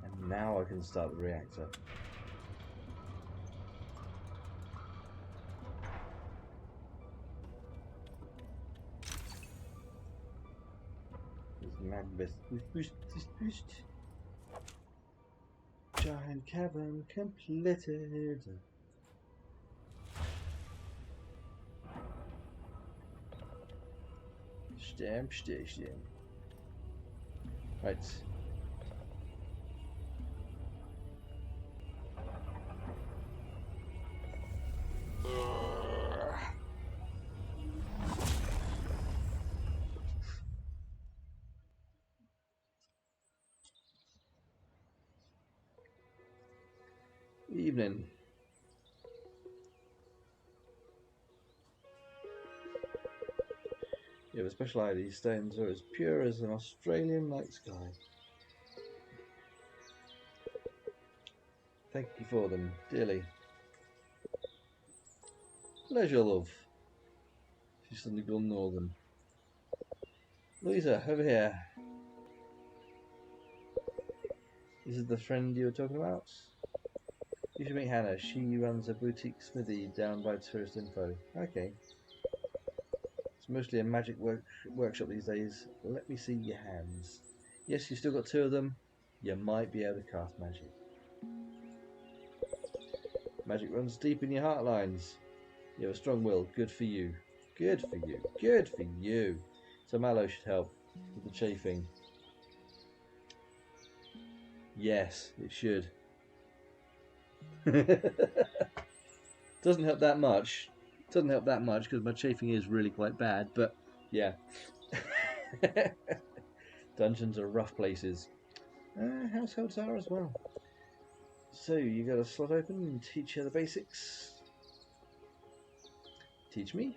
And now I can start the reactor. Boost. Giant cavern completed. Stamp station. Right. Evening. You have a special eye. These stones are as pure as an Australian night sky. Thank you for them, dearly. Pleasure, love. She's suddenly gone northern. Louisa, over here. This is the friend you were talking about? You should meet Hannah. She runs a boutique smithy down by Tourist Info. Okay. It's mostly a magic workshop these days. Let me see your hands. Yes, you've still got 2 of them. You might be able to cast magic. Magic runs deep in your heart lines. You have a strong will. Good for you. Good for you. Good for you. So mallow should help with the chafing. Yes, it should. Doesn't help that much. Doesn't help that much because my chafing is really quite bad, but yeah. Dungeons are rough places. Households are as well. So you got a slot open and teach her the basics. Teach me?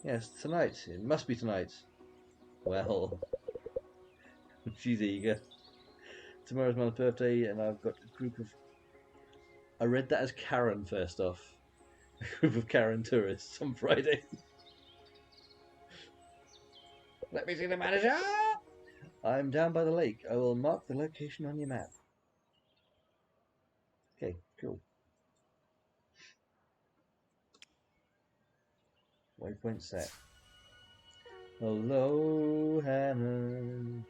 Yes, tonight. It must be tonight. Well, she's eager. Tomorrow's my birthday and I've got a group of... I read that as Karen first off. A group of Karen tourists on Friday. Let me see the manager! I'm down by the lake. I will mark the location on your map. Okay, cool. Waypoint set. Hello, Hannah.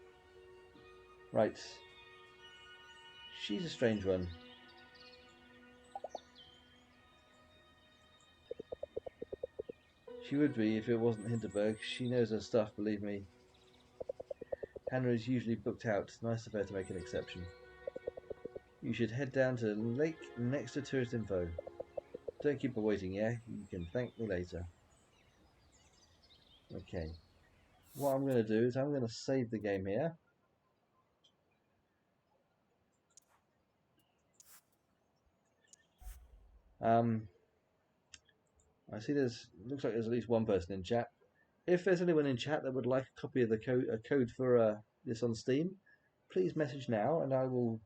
Right. She's a strange one. She would be if it wasn't Hinterberg. She knows her stuff, believe me. Hannah is usually booked out. Nice of her to make an exception. You should head down to the lake next to Tourist Info. Don't keep her waiting, yeah? You can thank me later. Okay. What I'm going to do is I'm going to save the game here. I see looks like there's at least one person in chat. If there's anyone in chat that would like a copy of the code for this on Steam, please message now and I will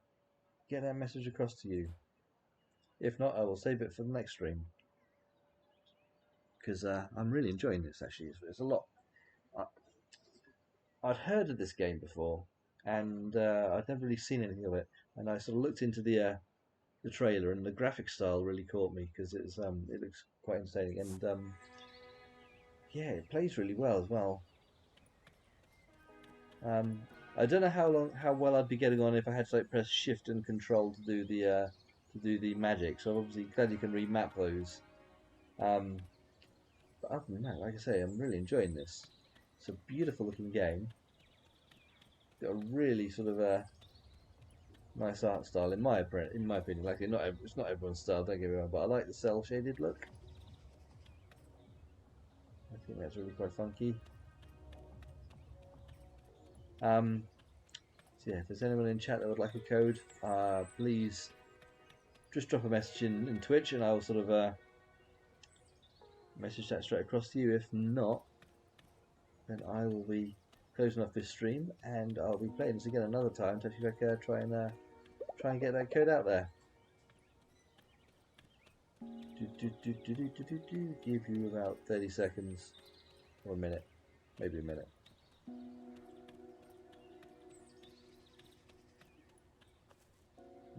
get that message across to you. If not, I will save it for the next stream. Because I'm really enjoying this, actually. It's a lot. I'd heard of this game before, and I'd never really seen anything of it. And I sort of looked into the the trailer, and the graphic style really caught me because it looks quite entertaining, and yeah, it plays really well as well. I don't know how well I'd be getting on if I had to like press Shift and Control to do the magic. So obviously, glad you can remap those. But other than that, like I say, I'm really enjoying this. It's a beautiful looking game. Got a really sort of nice art style in my opinion. Like it's not everyone's style, don't get me wrong, but I like the cell shaded look. I think that's really quite funky. So yeah, if there's anyone in chat that would like a code, please just drop a message in Twitch, and I'll sort of message that straight across to you. If not, then I will be closing off this stream, and I'll be playing this again another time to actually like, try and get that code out there. Give you about 30 seconds or a minute, maybe a minute.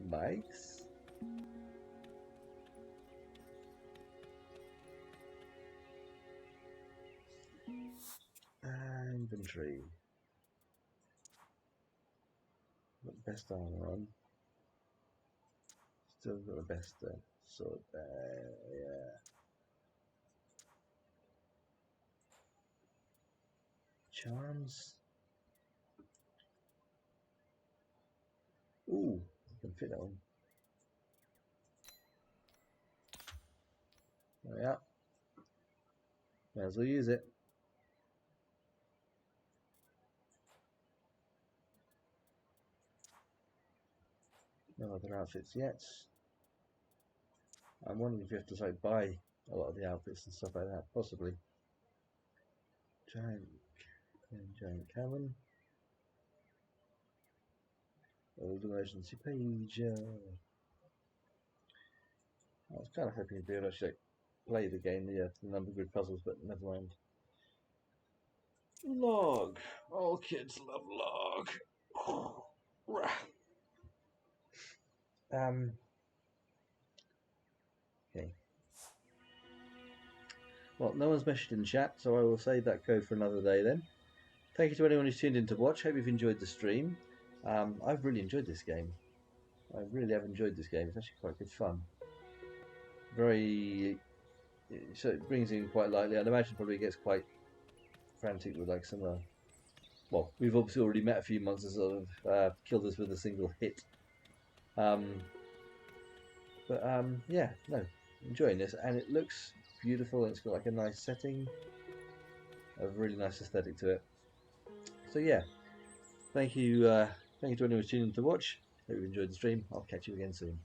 Bikes. Inventory. Got the best armor on. Still got the best sword there, yeah. Charms. Ooh, I can fit that one. Yeah. May as well use it. No other outfits yet. I'm wondering if you have to like buy a lot of the outfits and stuff like that, possibly. Giant cannon. Old emergency page. I was kind of hoping to be able to actually play the game, the number grid puzzles, but never mind. Log. All kids love log. Okay. Well, no one's messaged in chat, so I will save that code for another day then. Thank you to anyone who's tuned in to watch. Hope you've enjoyed the stream. I've really enjoyed this game. I really have enjoyed this game. It's actually quite good fun. So it brings in quite lightly. I'd imagine probably gets quite frantic with like some. Well, we've obviously already met a few monsters that have killed us with a single hit. Yeah, no, enjoying this, and it looks beautiful. And it's got like a nice setting, a really nice aesthetic to it. So yeah, thank you to anyone who's tuning in to watch. Hope you enjoyed the stream. I'll catch you again soon.